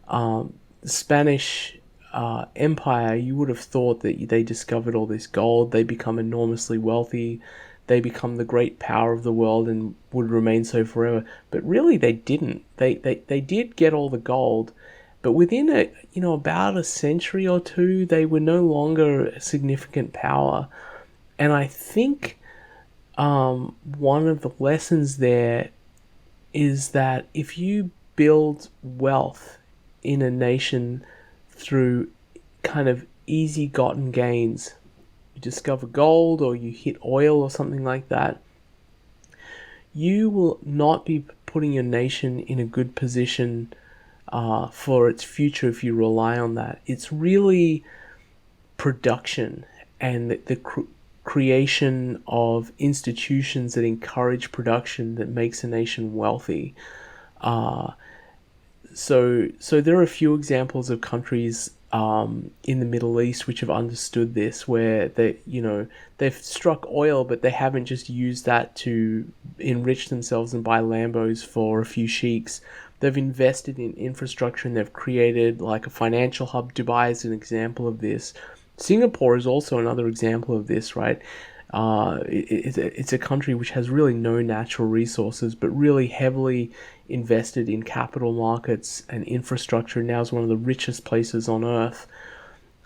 the Spanish Empire, you would have thought that they discovered all this gold, they become enormously wealthy, they become the great power of the world and would remain so forever. But really they didn't. They did get all the gold, but within about a century or two, they were no longer a significant power. And I think one of the lessons there is that if you build wealth in a nation through kind of easy gotten gains, you discover gold or you hit oil or something like that, you will not be putting your nation in a good position for its future if you rely on that. It's really production and the creation of institutions that encourage production that makes a nation wealthy. So there are a few examples of countries in the Middle East which have understood this, where they've struck oil, but they haven't just used that to enrich themselves and buy Lambos for a few sheiks. They've invested in infrastructure and they've created like a financial hub. Dubai is an example of this. Singapore is also another example of this, right? It's a country which has really no natural resources, but really heavily invested in capital markets and infrastructure. Now is one of the richest places on earth.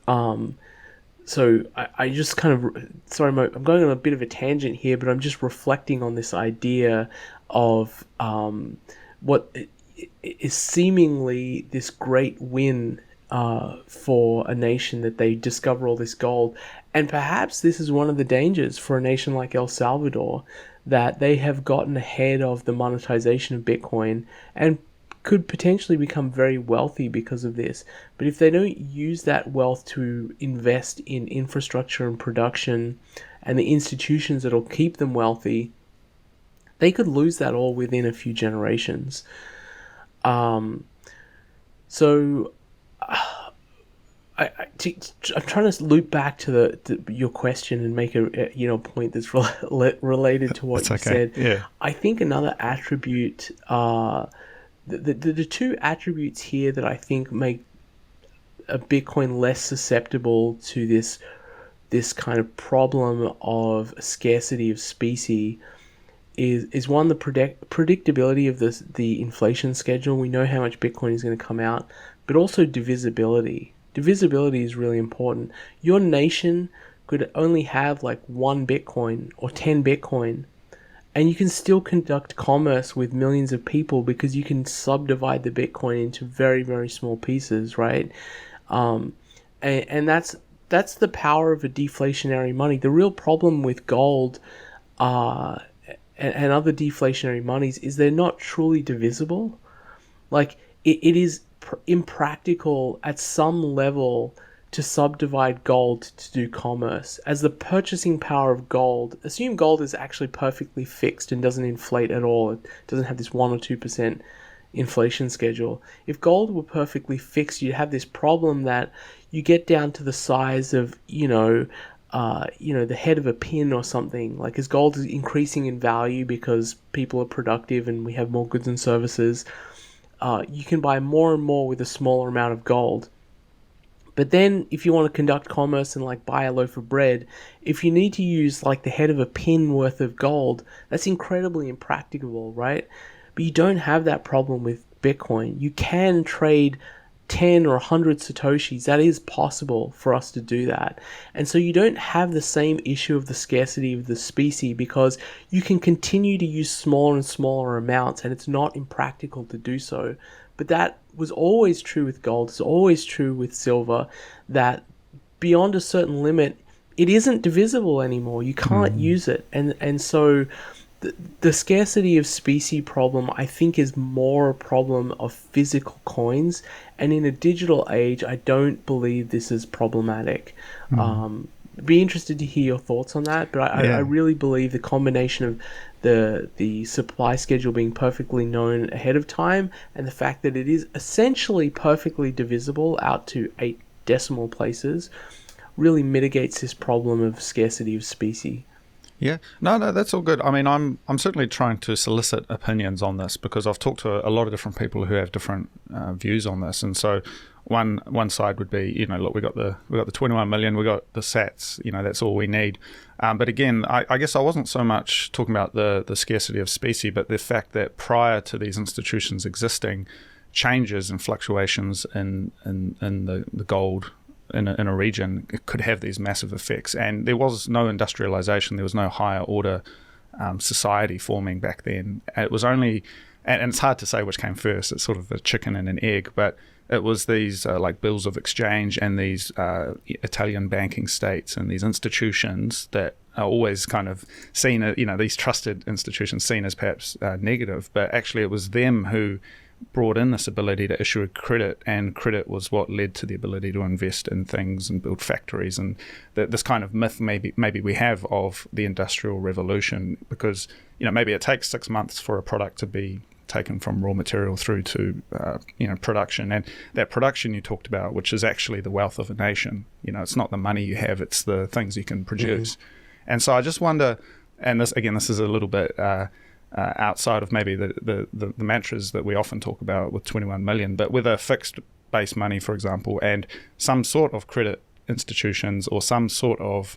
So I just kind of, sorry, I'm going on a bit of a tangent here, but I'm just reflecting on this idea of what is seemingly this great win for a nation, that they discover all this gold. And perhaps this is one of the dangers for a nation like El Salvador, that they have gotten ahead of the monetization of Bitcoin and could potentially become very wealthy because of this. But if they don't use that wealth to invest in infrastructure and production and the institutions that'll keep them wealthy, they could lose that all within a few generations. So I'm trying to loop back to your question and make a point that's related to what you said. Yeah. I think another attribute, the two attributes here that I think make a Bitcoin less susceptible to this kind of problem of scarcity of specie is one, the predictability of the inflation schedule. We know how much Bitcoin is going to come out, but also divisibility. Divisibility is really important. Your nation could only have like 1 Bitcoin or 10 Bitcoin, and you can still conduct commerce with millions of people because you can subdivide the Bitcoin into very, very small pieces, right? And that's the power of a deflationary money. The real problem with gold and other deflationary monies is they're not truly divisible. Like it is impractical at some level to subdivide gold to do commerce, as the purchasing power of gold, assume gold is actually perfectly fixed and doesn't inflate at all, it doesn't have this 1 or 2% inflation schedule. If gold were perfectly fixed, you'd have this problem that you get down to the size of, the head of a pin or something. Like, as gold is increasing in value because people are productive and we have more goods and services, you can buy more and more with a smaller amount of gold. But then, if you want to conduct commerce and like buy a loaf of bread, if you need to use like the head of a pin worth of gold, that's incredibly impracticable, right? But you don't have that problem with Bitcoin. You can trade 10 or 100 satoshis. That is possible for us to do that. And so you don't have the same issue of the scarcity of the specie, because you can continue to use smaller and smaller amounts, and it's not impractical to do so. But that was always true with gold. It's always true with silver, that beyond a certain limit, it isn't divisible anymore. You can't use it. And so the scarcity of specie problem, I think, is more a problem of physical coins. And in a digital age, I don't believe this is problematic. Be interested to hear your thoughts on that. But I really believe the combination of the supply schedule being perfectly known ahead of time, and the fact that it is essentially perfectly divisible out to 8 decimal places, really mitigates this problem of scarcity of specie. Yeah, no, that's all good. I mean, I'm certainly trying to solicit opinions on this, because I've talked to a lot of different people who have different views on this, and so one side would be, look, we got the 21 million, we got the Sats, that's all we need. But again, I guess I wasn't so much talking about the scarcity of specie, but the fact that prior to these institutions existing, changes and fluctuations in the gold in a region, it could have these massive effects. And there was no industrialization, there was no higher order society forming back then. It was only, and it's hard to say which came first, it's sort of a chicken and an egg, but it was these like bills of exchange and these Italian banking states and these institutions that are always kind of seen, these trusted institutions seen as perhaps negative, but actually it was them who brought in this ability to issue a credit, and credit was what led to the ability to invest in things and build factories, and this kind of myth maybe we have of the Industrial Revolution, because maybe it takes 6 months for a product to be taken from raw material through to production, and that production you talked about, which is actually the wealth of a nation, it's not the money you have, it's the things you can produce. And so I just wonder, and this is a little bit outside of maybe the mantras that we often talk about with 21 million, but with a fixed base money, for example, and some sort of credit institutions or some sort of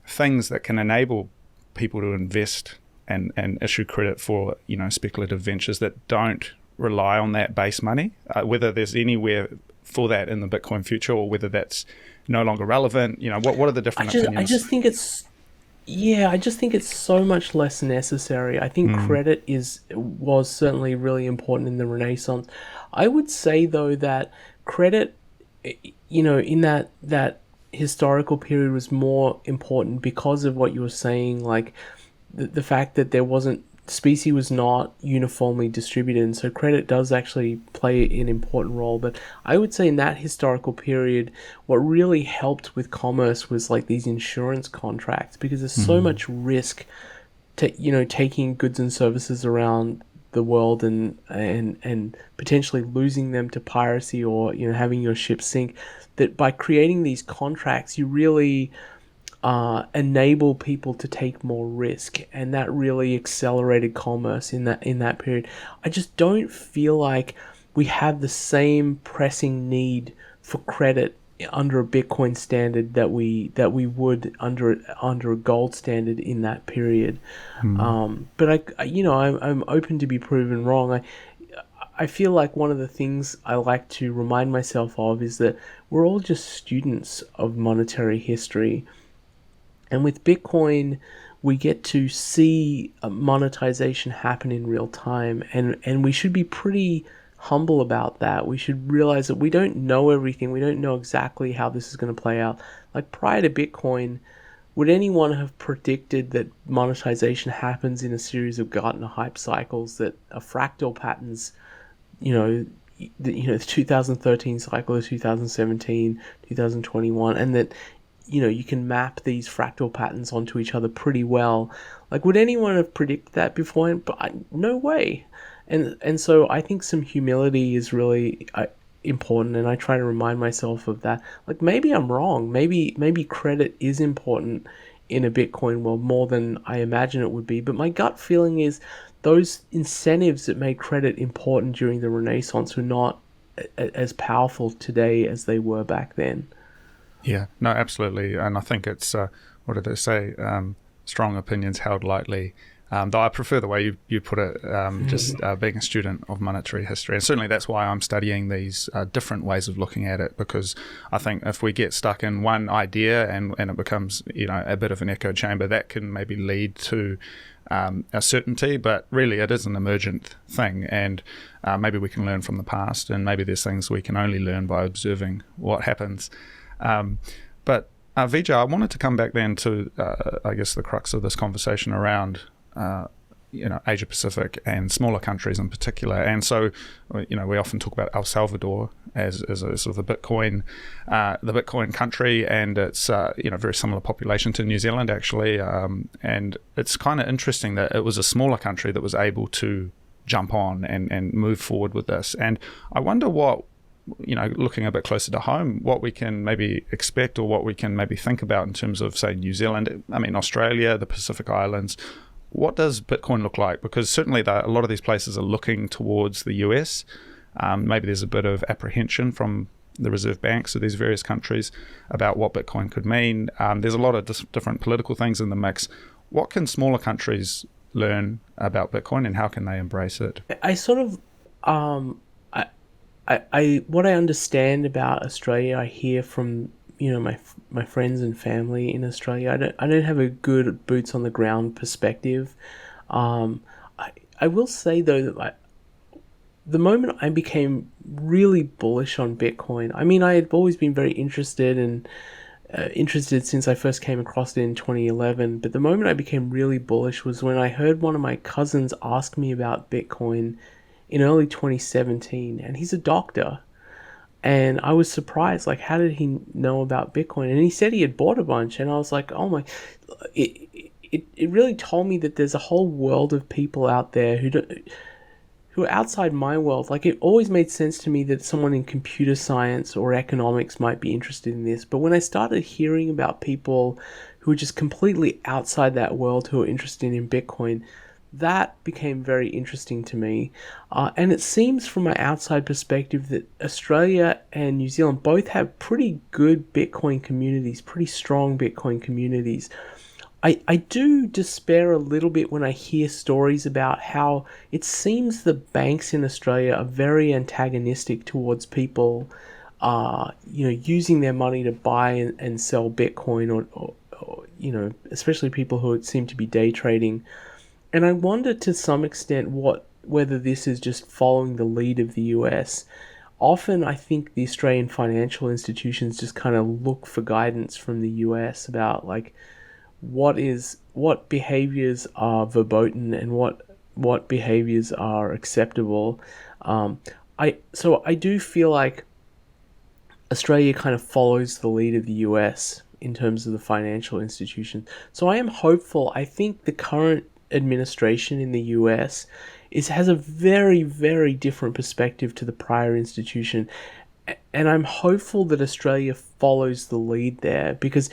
things that can enable people to invest and issue credit for speculative ventures that don't rely on that base money, whether there's anywhere for that in the Bitcoin future, or whether that's no longer relevant. What are the different opinions? I just think it's so much less necessary. I think credit was certainly really important in the Renaissance. I would say, though, that credit, in that historical period, was more important because of what you were saying, like the fact that specie was not uniformly distributed, and so credit does actually play an important role. But I would say in that historical period, what really helped with commerce was like these insurance contracts, because there's so much risk to taking goods and services around the world and potentially losing them to piracy, or having your ship sink, that by creating these contracts you really enable people to take more risk, and that really accelerated commerce in that period. I just don't feel like we have the same pressing need for credit under a Bitcoin standard that we would under a gold standard in that period. But I'm open to be proven wrong. I feel like one of the things I like to remind myself of is that we're all just students of monetary history. And with Bitcoin, we get to see monetization happen in real time, and we should be pretty humble about that. We should realize that we don't know everything. We don't know exactly how this is going to play out. Like, prior to Bitcoin, would anyone have predicted that monetization happens in a series of Gartner hype cycles, that are fractal patterns, the 2013 cycle, the 2017, 2021, and that you can map these fractal patterns onto each other pretty well? Like, would anyone have predicted that before? But no way. And so I think some humility is really important, and I try to remind myself of that. Like maybe I'm wrong. Maybe credit is important in a Bitcoin world more than I imagine it would be. But my gut feeling is those incentives that made credit important during the Renaissance were not as powerful today as they were back then. Yeah, no, absolutely. And I think it's, what did they say? Strong opinions held lightly. Though I prefer the way you put it, just being a student of monetary history. And certainly that's why I'm studying these different ways of looking at it, because I think if we get stuck in one idea and it becomes, a bit of an echo chamber, that can maybe lead to a certainty, but really it is an emergent thing. And maybe we can learn from the past, and maybe there's things we can only learn by observing what happens. But Vijay, I wanted to come back then to, I guess, the crux of this conversation around, Asia Pacific and smaller countries in particular. And so, we often talk about El Salvador as a sort of the Bitcoin country, and it's very similar population to New Zealand actually. And it's kind of interesting that it was a smaller country that was able to jump on and move forward with this. And I wonder what, looking a bit closer to home, what we can maybe expect or what we can maybe think about in terms of, say, New Zealand, Australia, the Pacific Islands. What does Bitcoin look like? Because certainly a lot of these places are looking towards the US. Maybe there's a bit of apprehension from the reserve banks of these various countries about what Bitcoin could mean. There's a lot of different political things in the mix. What can smaller countries learn about Bitcoin, and how can they embrace it? I sort of, what I understand about Australia, I hear from my friends and family in Australia. I don't have a good boots on the ground perspective. I will say though that the moment I became really bullish on Bitcoin, I had always been very interested since I first came across it in 2011. But the moment I became really bullish was when I heard one of my cousins ask me about Bitcoin in early 2017, and he's a doctor. And I was surprised, like, how did he know about Bitcoin? And he said he had bought a bunch, and I was like, oh my, it really told me that there's a whole world of people out there who are outside my world. Like, it always made sense to me that someone in computer science or economics might be interested in this. But when I started hearing about people who are just completely outside that world who are interested in Bitcoin, that became very interesting to me. And it seems from my outside perspective that Australia and New Zealand both have pretty good Bitcoin communities, pretty strong Bitcoin communities. I do despair a little bit when I hear stories about how it seems the banks in Australia are very antagonistic towards people, using their money to buy and sell Bitcoin, or especially people who seem to be day trading. And I wonder to some extent whether this is just following the lead of the US. Often I think the Australian financial institutions just kind of look for guidance from the US about like what behaviors are verboten and what behaviors are acceptable. I do feel like Australia kind of follows the lead of the US in terms of the financial institution. So I am hopeful. I think the current administration in the US has a very, very different perspective to the prior institution, and I'm hopeful that Australia follows the lead there, because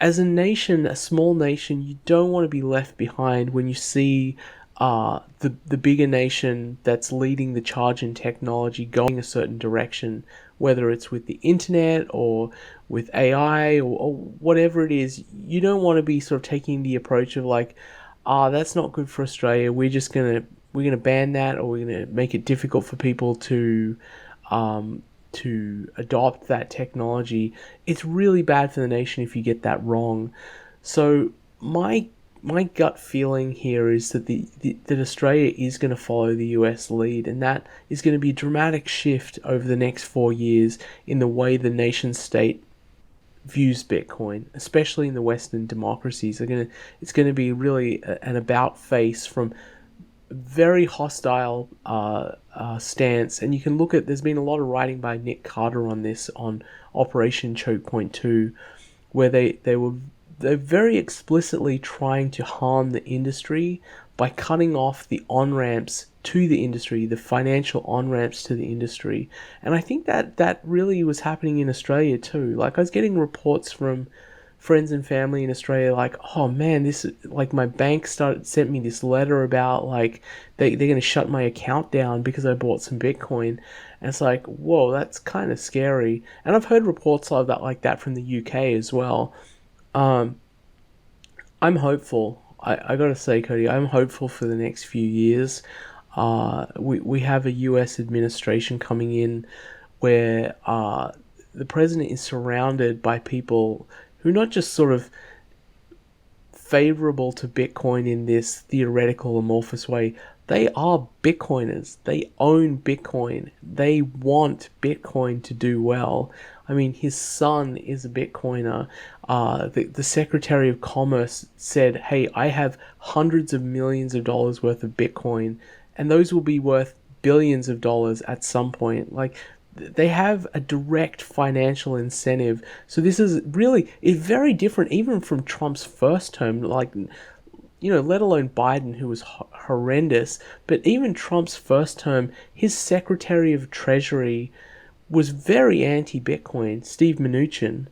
as a nation, a small nation, you don't want to be left behind when you see the bigger nation that's leading the charge in technology going a certain direction, whether it's with the internet or with AI or whatever it is. You don't want to be sort of taking the approach of like, that's not good for Australia. We're gonna ban that, or we're gonna make it difficult for people to adopt that technology. It's really bad for the nation if you get that wrong. So my gut feeling here is that that Australia is going to follow the US lead, and that is going to be a dramatic shift over the next 4 years in the way the nation state views Bitcoin, especially in the Western democracies. It's going to be really an about face from very hostile stance. And you can look at, there's been a lot of writing by Nick Carter on this, on Operation Choke Point 2, where they're very explicitly trying to harm the industry by cutting off the on-ramps to the industry, the financial on-ramps to the industry. And I think that really was happening in Australia too. Like, I was getting reports from friends and family in Australia, like, oh man, this, like, my bank sent me this letter about, like, they're going to shut my account down because I bought some Bitcoin. And it's like, whoa, that's kind of scary. And I've heard reports like that from the UK as well. Um, I'm hopeful. I gotta say, Cody, I'm hopeful for the next few years. We have a US administration coming in where the president is surrounded by people who not just sort of favorable to Bitcoin in this theoretical amorphous way. They are Bitcoiners. They own Bitcoin. They want Bitcoin to do well. I mean, his son is a Bitcoiner. The Secretary of Commerce said, hey, I have hundreds of millions of dollars worth of Bitcoin, and those will be worth billions of dollars at some point. Like, they have a direct financial incentive. So this is really, it's very different even from Trump's first term. Like, let alone Biden, who was horrendous. But even Trump's first term, his Secretary of Treasury was very anti-Bitcoin, Steve Mnuchin.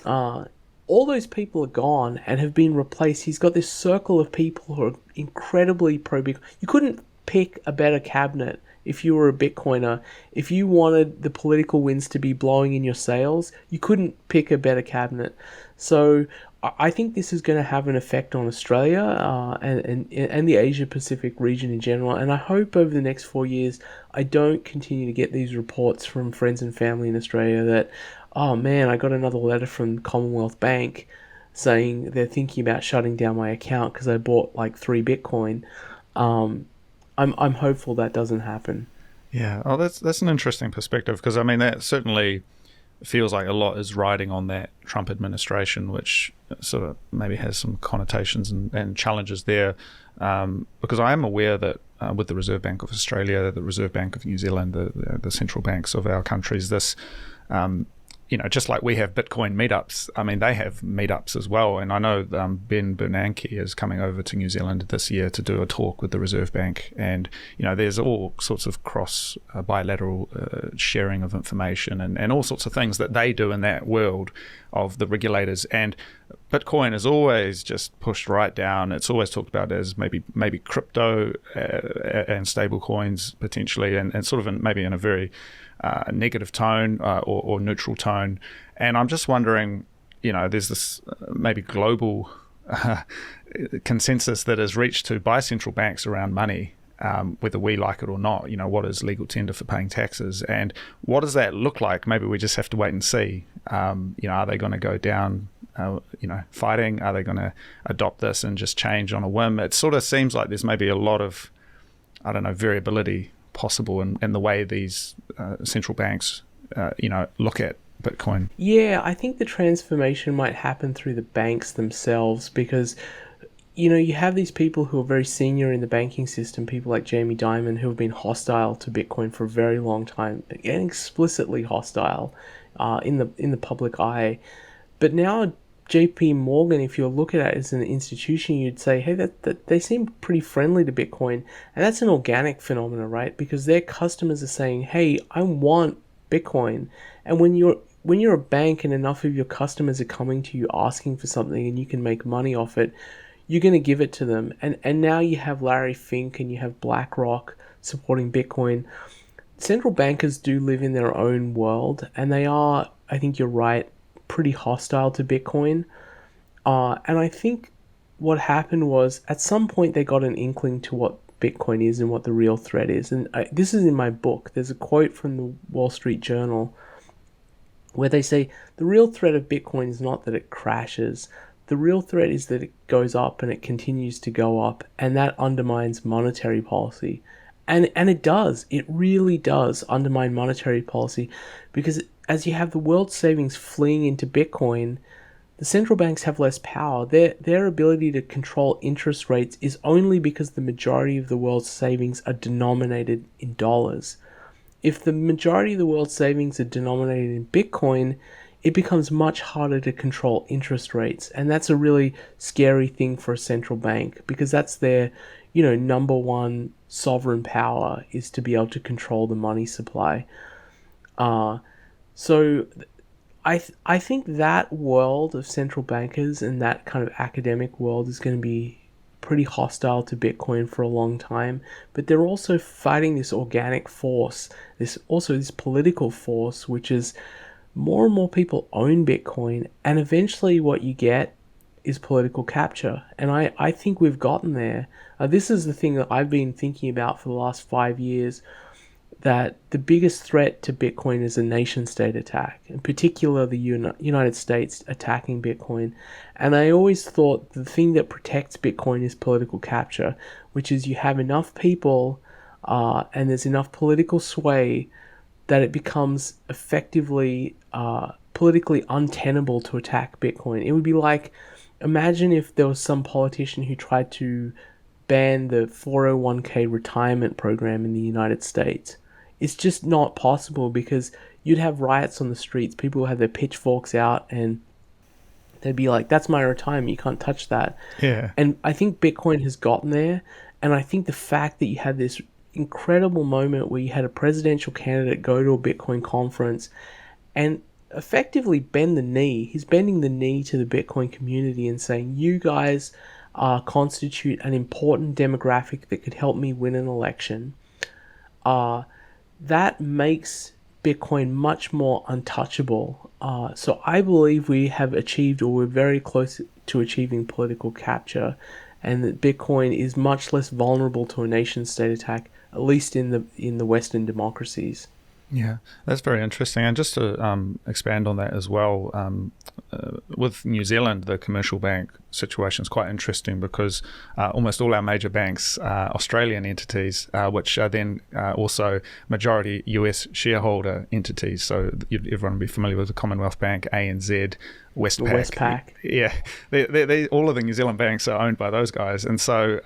All those people are gone and have been replaced. He's got this circle of people who are incredibly pro-Bitcoin. You couldn't pick a better cabinet if you were a Bitcoiner. If you wanted the political winds to be blowing in your sails, you couldn't pick a better cabinet. So I think this is going to have an effect on Australia and the Asia Pacific region in general. And I hope over the next 4 years, I don't continue to get these reports from friends and family in Australia that, oh man, I got another letter from Commonwealth Bank saying they're thinking about shutting down my account because I bought like 3 Bitcoin. I'm hopeful that doesn't happen. Yeah, oh, that's an interesting perspective, because I mean that certainly feels like a lot is riding on that Trump administration, which sort of maybe has some connotations and challenges there. Because I am aware that with the Reserve Bank of Australia, the Reserve Bank of New Zealand, the central banks of our countries, this just like we have Bitcoin meetups, I mean, they have meetups as well. And I know Ben Bernanke is coming over to New Zealand this year to do a talk with the Reserve Bank. And, there's all sorts of cross bilateral sharing of information and all sorts of things that they do in that world of the regulators. And Bitcoin is always just pushed right down. It's always talked about as maybe crypto and stable coins potentially, and sort of maybe in a very negative tone or neutral tone. And I'm just wondering, there's this maybe global consensus that is reached to by central banks around money, whether we like it or not. What is legal tender for paying taxes, and what does that look like? Maybe we just have to wait and see. Are they going to go down fighting? Are they going to adopt this and just change on a whim? It sort of seems like there's maybe a lot of, variability possible in the way these central banks, look at Bitcoin. Yeah, I think the transformation might happen through the banks themselves because, you have these people who are very senior in the banking system, people like Jamie Dimon, who have been hostile to Bitcoin for a very long time, and explicitly hostile in the public eye. But now JP Morgan, if you look at it as an institution, you'd say, hey, that they seem pretty friendly to Bitcoin. And that's an organic phenomenon, right? Because their customers are saying, hey, I want Bitcoin. And when you're a bank and enough of your customers are coming to you asking for something and you can make money off it, you're going to give it to them. And now you have Larry Fink and you have BlackRock supporting Bitcoin. Central bankers do live in their own world, and they are, I think you're right, pretty hostile to Bitcoin. And I think what happened was at some point they got an inkling to what Bitcoin is and what the real threat is. And this is in my book. There's a quote from the Wall Street Journal where they say the real threat of Bitcoin is not that it crashes. The real threat is that it goes up and it continues to go up, and that undermines monetary policy. And it does. It really does undermine monetary policy, because as you have the world's savings fleeing into Bitcoin, the central banks have less power. Their ability to control interest rates is only because the majority of the world's savings are denominated in dollars. If the majority of the world's savings are denominated in Bitcoin, it becomes much harder to control interest rates. And that's a really scary thing for a central bank, because that's their number one sovereign power is to be able to control the money supply. Uh, so I think that world of central bankers and that kind of academic world is going to be pretty hostile to Bitcoin for a long time. But they're also fighting this organic force, this political force, which is more and more people own Bitcoin, and eventually what you get is political capture. And I think we've gotten there. This is the thing that I've been thinking about for the last 5 years, that the biggest threat to Bitcoin is a nation state attack, in particular the United States attacking Bitcoin. And I always thought the thing that protects Bitcoin is political capture, which is you have enough people and there's enough political sway that it becomes effectively politically untenable to attack Bitcoin. It would be like, imagine if there was some politician who tried to ban the 401k retirement program in the United States. It's just not possible, because you'd have riots on the streets. People would have their pitchforks out and they'd be like, that's my retirement, you can't touch that. Yeah. And I think Bitcoin has gotten there. And I think the fact that you had this incredible moment where you had a presidential candidate go to a Bitcoin conference and effectively bend the knee. He's bending the knee to the Bitcoin community and saying, you guys constitute an important demographic that could help me win an election. That makes Bitcoin much more untouchable. So I believe we have achieved, or we're very close to achieving, political capture, and that Bitcoin is much less vulnerable to a nation state attack, at least in the Western democracies. Yeah, that's very interesting. And just to expand on that as well, with New Zealand, the commercial bank situation is quite interesting, because almost all our major banks are Australian entities, which are then also majority US shareholder entities. So everyone will be familiar with the Commonwealth Bank, ANZ, Westpac. Yeah, they all of the New Zealand banks are owned by those guys, and so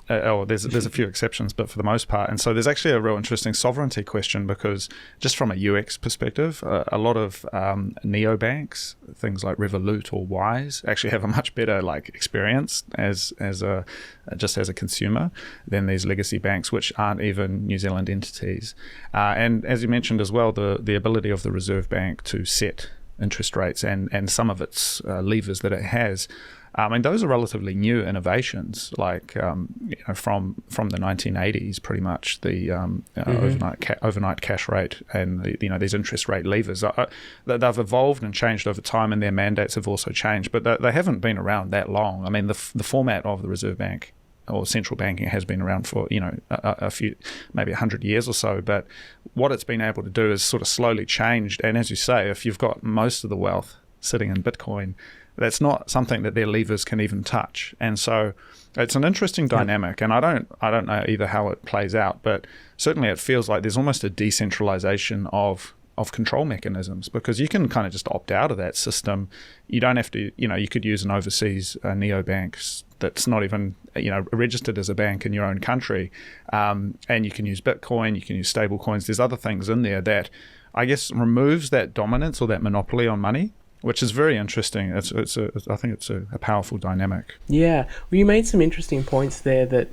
there's a few exceptions, but for the most part. And so there's actually a real interesting sovereignty question, because just from a UX perspective, a lot of neobanks, things like Revolut or Wise, actually have a much better experience as a consumer than these legacy banks, which aren't even New Zealand entities. And as you mentioned as well, the ability of the Reserve Bank to set interest rates and some of its levers that it has. Those are relatively new innovations, from the 1980s, pretty much the overnight cash rate and these interest rate levers. They've evolved and changed over time, and their mandates have also changed, but they haven't been around that long. The format of the Reserve Bank or central banking has been around for a few, maybe 100 years or so, but what it's been able to do is sort of slowly changed. And as you say, if you've got most of the wealth sitting in Bitcoin, that's not something that their levers can even touch. And so it's an interesting dynamic, and I don't know either how it plays out, but certainly it feels like there's almost a decentralization of control mechanisms, because you can kind of just opt out of that system. You don't have to, you could use an overseas neobank that's not even, registered as a bank in your own country. And you can use Bitcoin, you can use stable coins. There's other things in there that I guess removes that dominance or that monopoly on money, which is very interesting. I think it's a powerful dynamic. Yeah, well, you made some interesting points there that,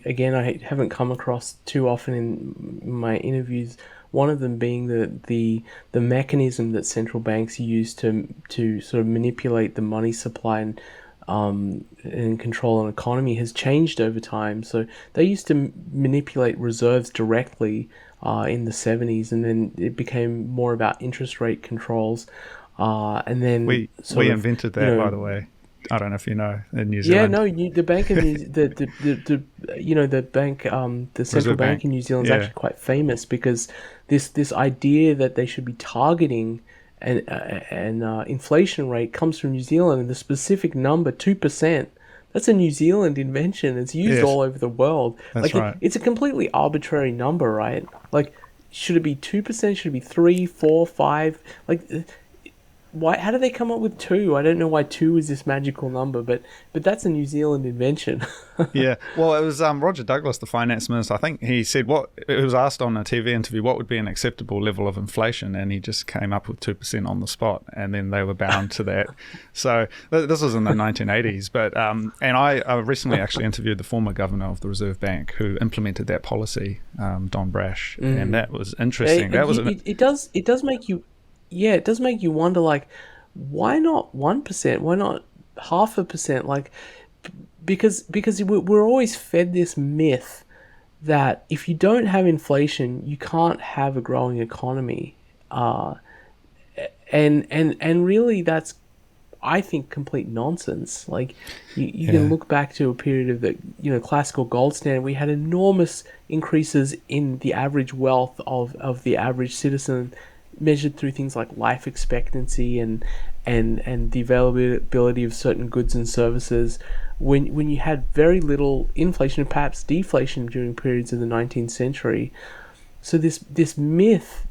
again, I haven't come across too often in my interviews. One of them being the mechanism that central banks use to sort of manipulate the money supply and control an economy has changed over time. So they used to manipulate reserves directly in the 70s, and then it became more about interest rate controls. And then we invented that, by the way. I don't know if you know, in New Zealand. Yeah, no, the bank in the central bank in New Zealand is actually quite famous, because this idea that they should be targeting an inflation rate comes from New Zealand, and the specific number 2%. That's a New Zealand invention. It's used all over the world. That's right. It's a completely arbitrary number, right? Should it be 2%? Should it be 3, 4, 5? why? How did they come up with two? I don't know why two is this magical number, but that's a New Zealand invention. Yeah, well, it was Roger Douglas, the finance minister. I think he said it was asked on a TV interview what would be an acceptable level of inflation, and he just came up with 2% on the spot, and then they were bound to that. So this was in the 1980s, but and I recently actually interviewed the former governor of the Reserve Bank who implemented that policy, Don Brash, and that was interesting. It does make you, yeah, it does make you wonder, like, why not 1%? Why not 0.5%? Like, because we're always fed this myth that if you don't have inflation, you can't have a growing economy, and really that's, I think, complete nonsense. Like, you can look back to a period of the classical gold standard. We had enormous increases in the average wealth of the average citizen, measured through things like life expectancy and the availability of certain goods and services. When you had very little inflation and perhaps deflation during periods of the 19th century. So this myth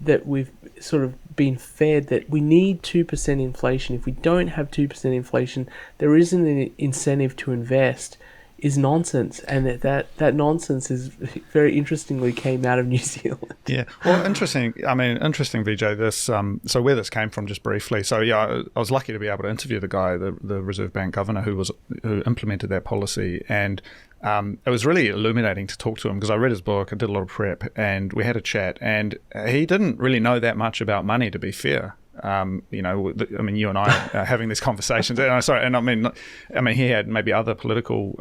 that we've sort of been fed, that we need 2% inflation. If we don't have 2% inflation, there isn't an incentive to invest, is nonsense. And that nonsense is very interestingly came out of New Zealand. Yeah, well, interesting. I mean, interesting, Vijay. This so where this came from, just briefly. So yeah, I was lucky to be able to interview the guy, the Reserve Bank governor, who implemented that policy, and it was really illuminating to talk to him because I read his book, I did a lot of prep, and we had a chat. And he didn't really know that much about money, to be fair. I mean, you and I are having these conversations. And I mean, he had maybe other political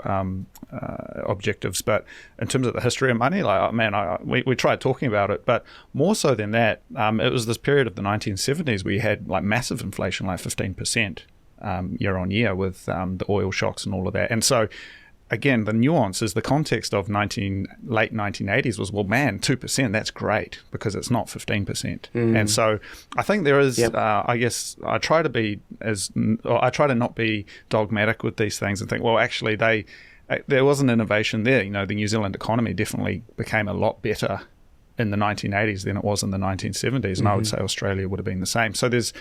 objectives, but in terms of the history of money, like, man, we tried talking about it, but more so than that, it was this period of the 1970s where you had like massive inflation, like 15% year on year with the oil shocks and all of that, and so. Again, the nuance is the context of late 1980s was, well, man, 2%, that's great because it's not 15%. And so I think there is, I guess, I try to not be dogmatic with these things and think, well, actually, there was an innovation there. The New Zealand economy definitely became a lot better in the 1980s than it was in the 1970s. And I would say Australia would have been the same. So there's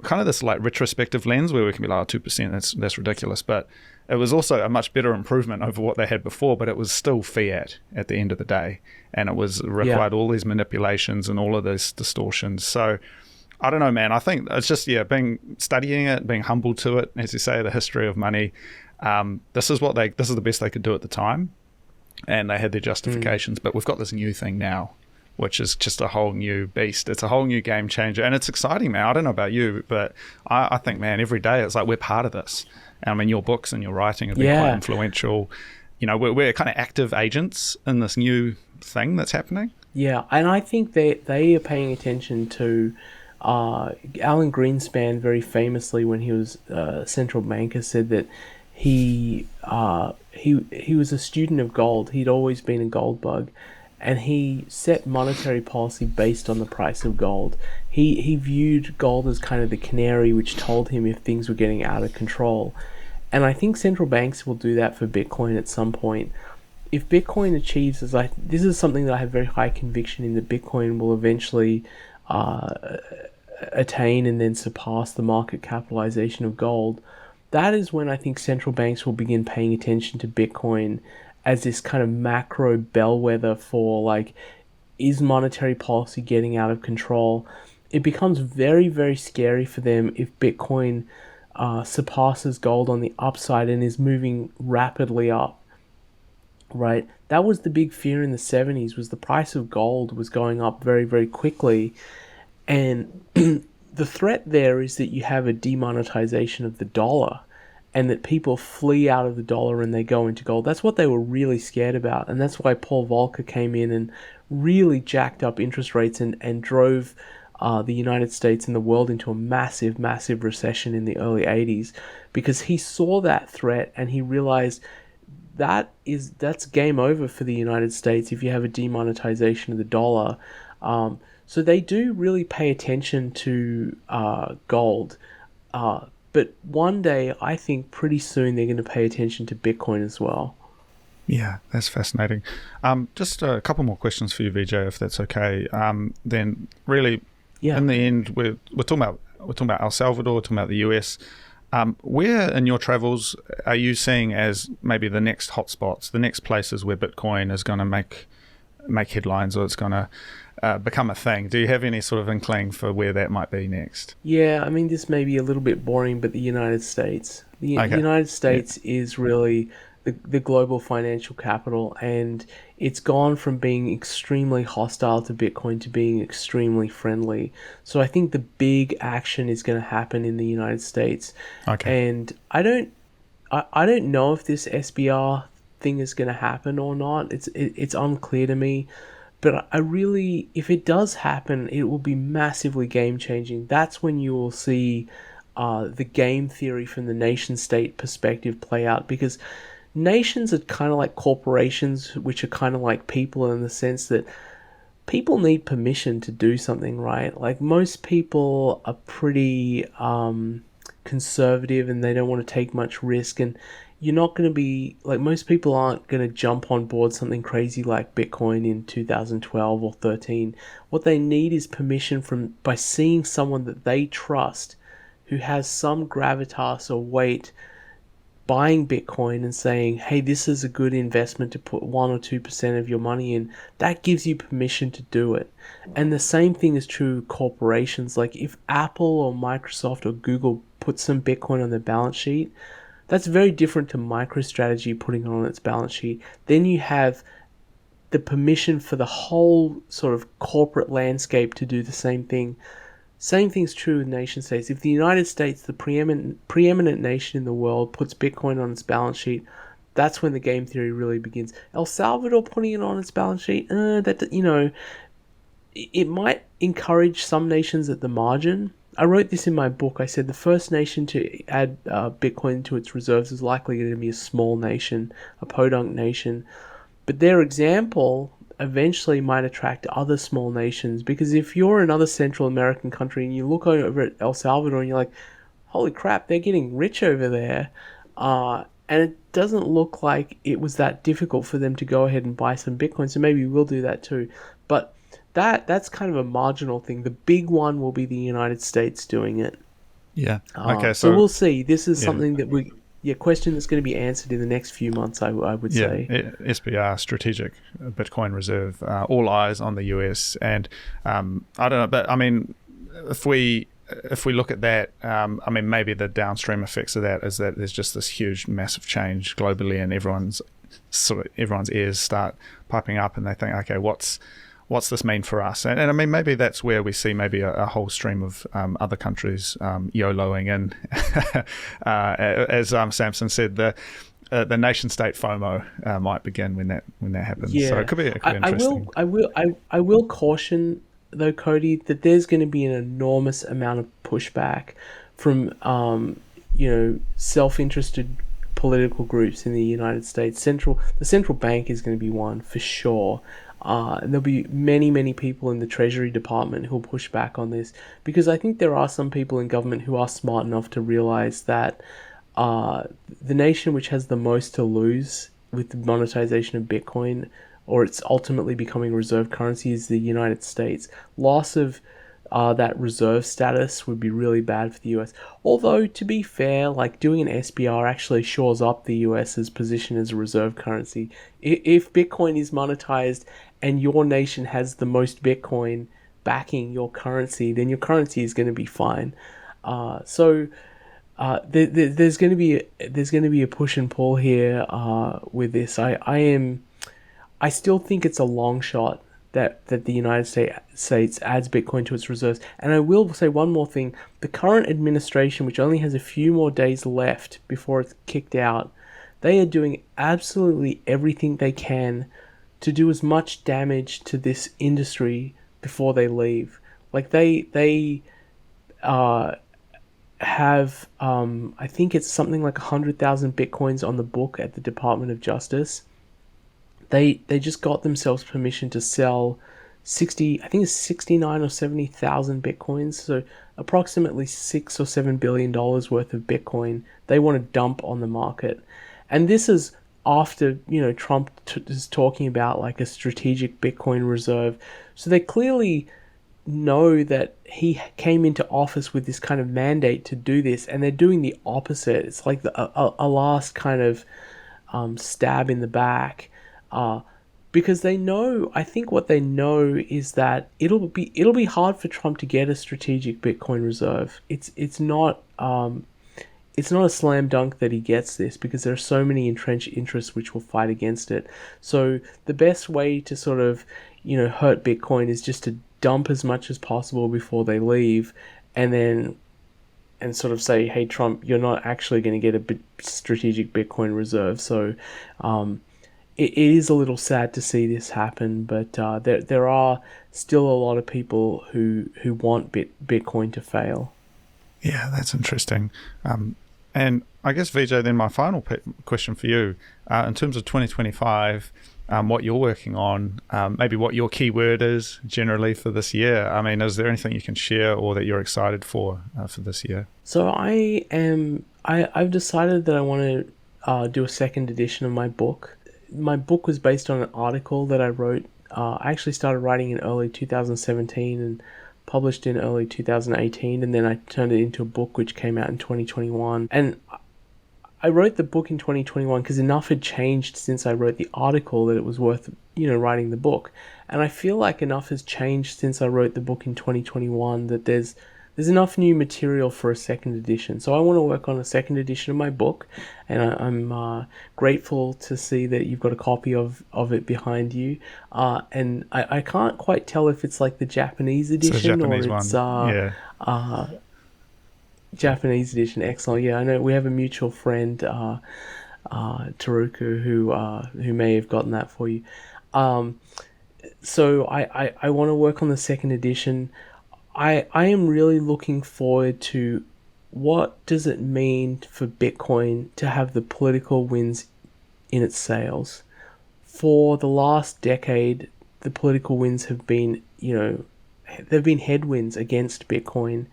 kind of this like retrospective lens where we can be like, oh, 2%, that's ridiculous. But it was also a much better improvement over what they had before, but it was still fiat at the end of the day. And it required all these manipulations and all of these distortions. So I don't know, man. I think it's just, studying it, being humble to it, as you say, the history of money. This is the best they could do at the time. And they had their justifications, but we've got this new thing now, which is just a whole new beast. It's a whole new game changer. And it's exciting, man. I don't know about you, but I think, man, every day it's like we're part of this. I mean, your books and your writing have been quite influential. We're kind of active agents in this new thing that's happening. Yeah, and I think they are paying attention to Alan Greenspan very famously, when he was central banker, said that he was a student of gold. He'd always been a gold bug. And he set monetary policy based on the price of gold. He viewed gold as kind of the canary which told him if things were getting out of control. And I think central banks will do that for Bitcoin at some point. If Bitcoin achieves, this is something that I have very high conviction in, that Bitcoin will eventually attain and then surpass the market capitalization of gold. That is when I think central banks will begin paying attention to Bitcoin as this kind of macro bellwether for, like, is monetary policy getting out of control? It becomes very, very scary for them if Bitcoin surpasses gold on the upside and is moving rapidly up, right? That was the big fear in the 70s, was the price of gold was going up very, very quickly. And the threat there is that you have a demonetization of the dollar, and that people flee out of the dollar and they go into gold. That's what they were really scared about. And that's why Paul Volcker came in and really jacked up interest rates and drove the United States and the world into a massive, massive recession in the early 80s, because he saw that threat and he realized that's game over for the United States if you have a demonetization of the dollar. So they do really pay attention to gold. But one day, I think pretty soon, they're going to pay attention to Bitcoin as well. Yeah, that's fascinating. Just a couple more questions for you, Vijay, if that's okay. Then really, in the end, we're talking about we're talking about El Salvador, we're talking about the US. Where in your travels are you seeing as maybe the next hotspots, the next places where Bitcoin is going to make headlines, or it's going to become a thing? Do you have any sort of inkling for where that might be next? Yeah, I mean, this may be a little bit boring, but the United States. The Okay. United Yeah. States is really the global financial capital, and it's gone from being extremely hostile to Bitcoin to being extremely friendly. So I think the big action is going to happen in the United States. Okay. And I don't know if this SBR thing is going to happen or not. It's unclear to me. But I really, if it does happen, it will be massively game changing. That's when you will see the game theory from the nation state perspective play out, because nations are kind of like corporations, which are kind of like people in the sense that people need permission to do something, right? Like most people are pretty conservative and they don't want to take much risk, and you're not going to be like, most people aren't going to jump on board something crazy like Bitcoin in 2012 or 13. What they need is permission from, by seeing someone that they trust who has some gravitas or weight buying Bitcoin and saying, hey, this is a good investment to put 1 or 2% of your money in. That gives you permission to do it. And the same thing is true of corporations. Like if Apple or Microsoft or Google put some Bitcoin on their balance sheet, that's very different to MicroStrategy putting it on its balance sheet. Then you have the permission for the whole sort of corporate landscape to do the same thing. Same thing's true with nation states. If the United States, the preeminent nation in the world, puts Bitcoin on its balance sheet, that's when the game theory really begins. El Salvador putting it on its balance sheet, it might encourage some nations at the margin. I wrote this in my book. I said the first nation to add Bitcoin to its reserves is likely going to be a small nation, a podunk nation. But their example eventually might attract other small nations, because if you're another Central American country and you look over at El Salvador and you're like, holy crap, they're getting rich over there, and it doesn't look like it was that difficult for them to go ahead and buy some Bitcoin, so maybe we'll do that too. But that's kind of a marginal thing. The big one will be the United States doing it. Yeah. Okay. So So we'll see. This is yeah. something that question that's going to be answered in the next few months, I would Yeah, say. SBR, strategic Bitcoin reserve, all eyes on the US, and I don't know, but I mean, if we look at that, I mean, maybe the downstream effects of that is that there's just this huge, massive change globally, and everyone's ears start piping up, and they think, okay, what's this mean for us? And I mean, maybe that's where we see maybe a whole stream of other countries YOLOing in. As Samson said, the nation state FOMO might begin when that happens. So Yeah, it could be interesting. I will caution though, Cody, that there's going to be an enormous amount of pushback from self-interested political groups in the United States. The central bank is going to be one for sure. And there'll be many people in the Treasury Department who'll push back on this, because I think there are some people in government who are smart enough to realize that the nation which has the most to lose with the monetization of Bitcoin, or it's ultimately becoming reserve currency, is the United States. Loss of that reserve status would be really bad for the US. Although, to be fair, like doing an SBR actually shores up the US's position as a reserve currency. If Bitcoin is monetized and your nation has the most Bitcoin backing your currency, then your currency is going to be fine. There's going to be a push and pull here with this. I still think it's a long shot that the United States adds Bitcoin to its reserves. And I will say one more thing. The current administration, which only has a few more days left before it's kicked out, they are doing absolutely everything they can to do as much damage to this industry before they leave. Like they have, I think it's something like 100,000 Bitcoins on the book at the Department of Justice. They just got themselves permission to sell 69 or 70,000 Bitcoins, so approximately $6 or $7 billion worth of Bitcoin they want to dump on the market. And this is after, Trump is talking about like a strategic Bitcoin reserve. So they clearly know that he came into office with this kind of mandate to do this, and they're doing the opposite. It's like a last kind of stab in the back, because they know. I think what they know is that it'll be hard for Trump to get a strategic Bitcoin reserve. It's not a slam dunk that he gets this, because there are so many entrenched interests which will fight against it. So the best way to sort of, hurt Bitcoin is just to dump as much as possible before they leave, and then and sort of say, hey Trump, you're not actually going to get a strategic Bitcoin reserve. So it is a little sad to see this happen, but there are still a lot of people who want Bitcoin to fail. Yeah, that's interesting. And I guess, Vijay, then my final question for you, in terms of 2025, what you're working on, maybe what your keyword is generally for this year. I mean, is there anything you can share or that you're excited for this year? So I've decided that I want to do a second edition of my book. My book was based on an article that I wrote. I actually started writing in early 2017 and published in early 2018, and then I turned it into a book which came out in 2021. And I wrote the book in 2021 because enough had changed since I wrote the article that it was worth, writing the book. And I feel like enough has changed since I wrote the book in 2021 that there's enough new material for a second edition. So I want to work on a second edition of my book, and I'm grateful to see that you've got a copy of it behind you. And I can't quite tell if it's like the Japanese edition or it's Yeah. Japanese edition. Excellent. Yeah, I know we have a mutual friend, Taruku, who may have gotten that for you. So I want to work on the second edition. I am really looking forward to what does it mean for Bitcoin to have the political winds in its sails. For the last decade, the political winds have been, they've been headwinds against Bitcoin.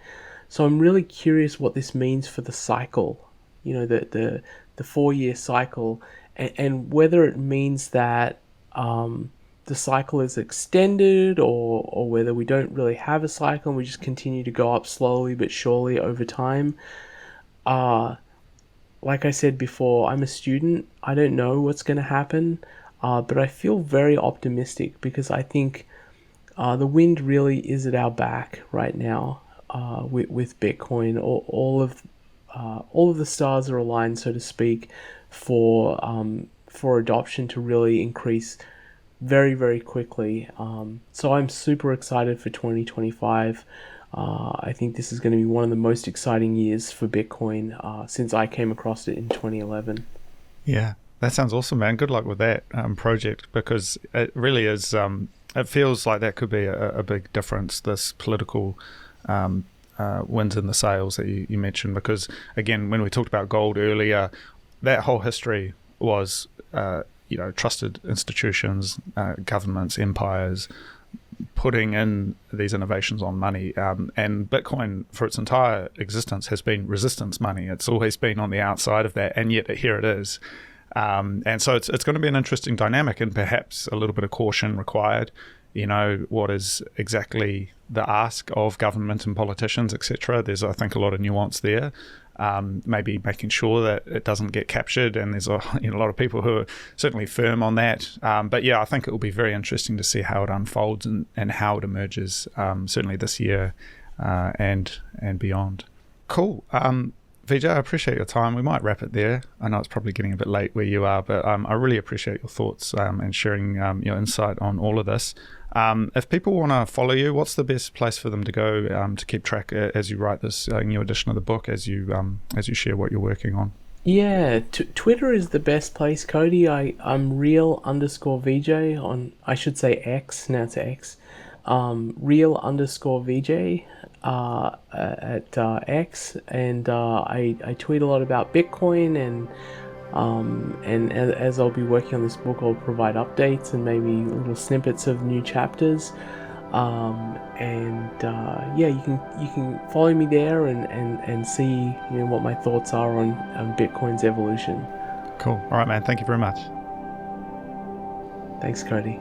So I'm really curious what this means for the cycle, the 4-year cycle, and whether it means that the cycle is extended, or whether we don't really have a cycle and we just continue to go up slowly but surely over time. Like I said before, I'm a student. I don't know what's going to happen, but I feel very optimistic because I think the wind really is at our back right now. With Bitcoin, all of the stars are aligned, so to speak, for adoption to really increase very, very quickly. So I'm super excited for 2025. I think this is going to be one of the most exciting years for Bitcoin since I came across it in 2011. Yeah, that sounds awesome, man. Good luck with that project, because it really is. It feels like that could be a big difference, this political wins in the sales that you mentioned, because again, when we talked about gold earlier, that whole history was trusted institutions, governments, empires putting in these innovations on money, and Bitcoin for its entire existence has been resistance money. It's always been on the outside of that, and yet here it is. And so it's going to be an interesting dynamic, and perhaps a little bit of caution required. What is exactly the ask of government and politicians, etc. There's, I think, a lot of nuance there. Maybe making sure that it doesn't get captured, and there's a lot of people who are certainly firm on that. But yeah, I think it will be very interesting to see how it unfolds and how it emerges, certainly this year and beyond. Cool. Vijay, I appreciate your time. We might wrap it there. I know it's probably getting a bit late where you are, but I really appreciate your thoughts and sharing your insight on all of this. If people want to follow you, what's the best place for them to go to keep track as you write this new edition of the book, as you share what you're working on? Yeah, Twitter is the best place, Cody. I'm real_Vijay on, I should say X, now it's X. Real_Vijay at X, and I tweet a lot about Bitcoin, and as I'll be working on this book, I'll provide updates and maybe little snippets of new chapters. Yeah, you can follow me there and see what my thoughts are on Bitcoin's evolution. Cool. All right, man. Thank you very much. Thanks, Cody.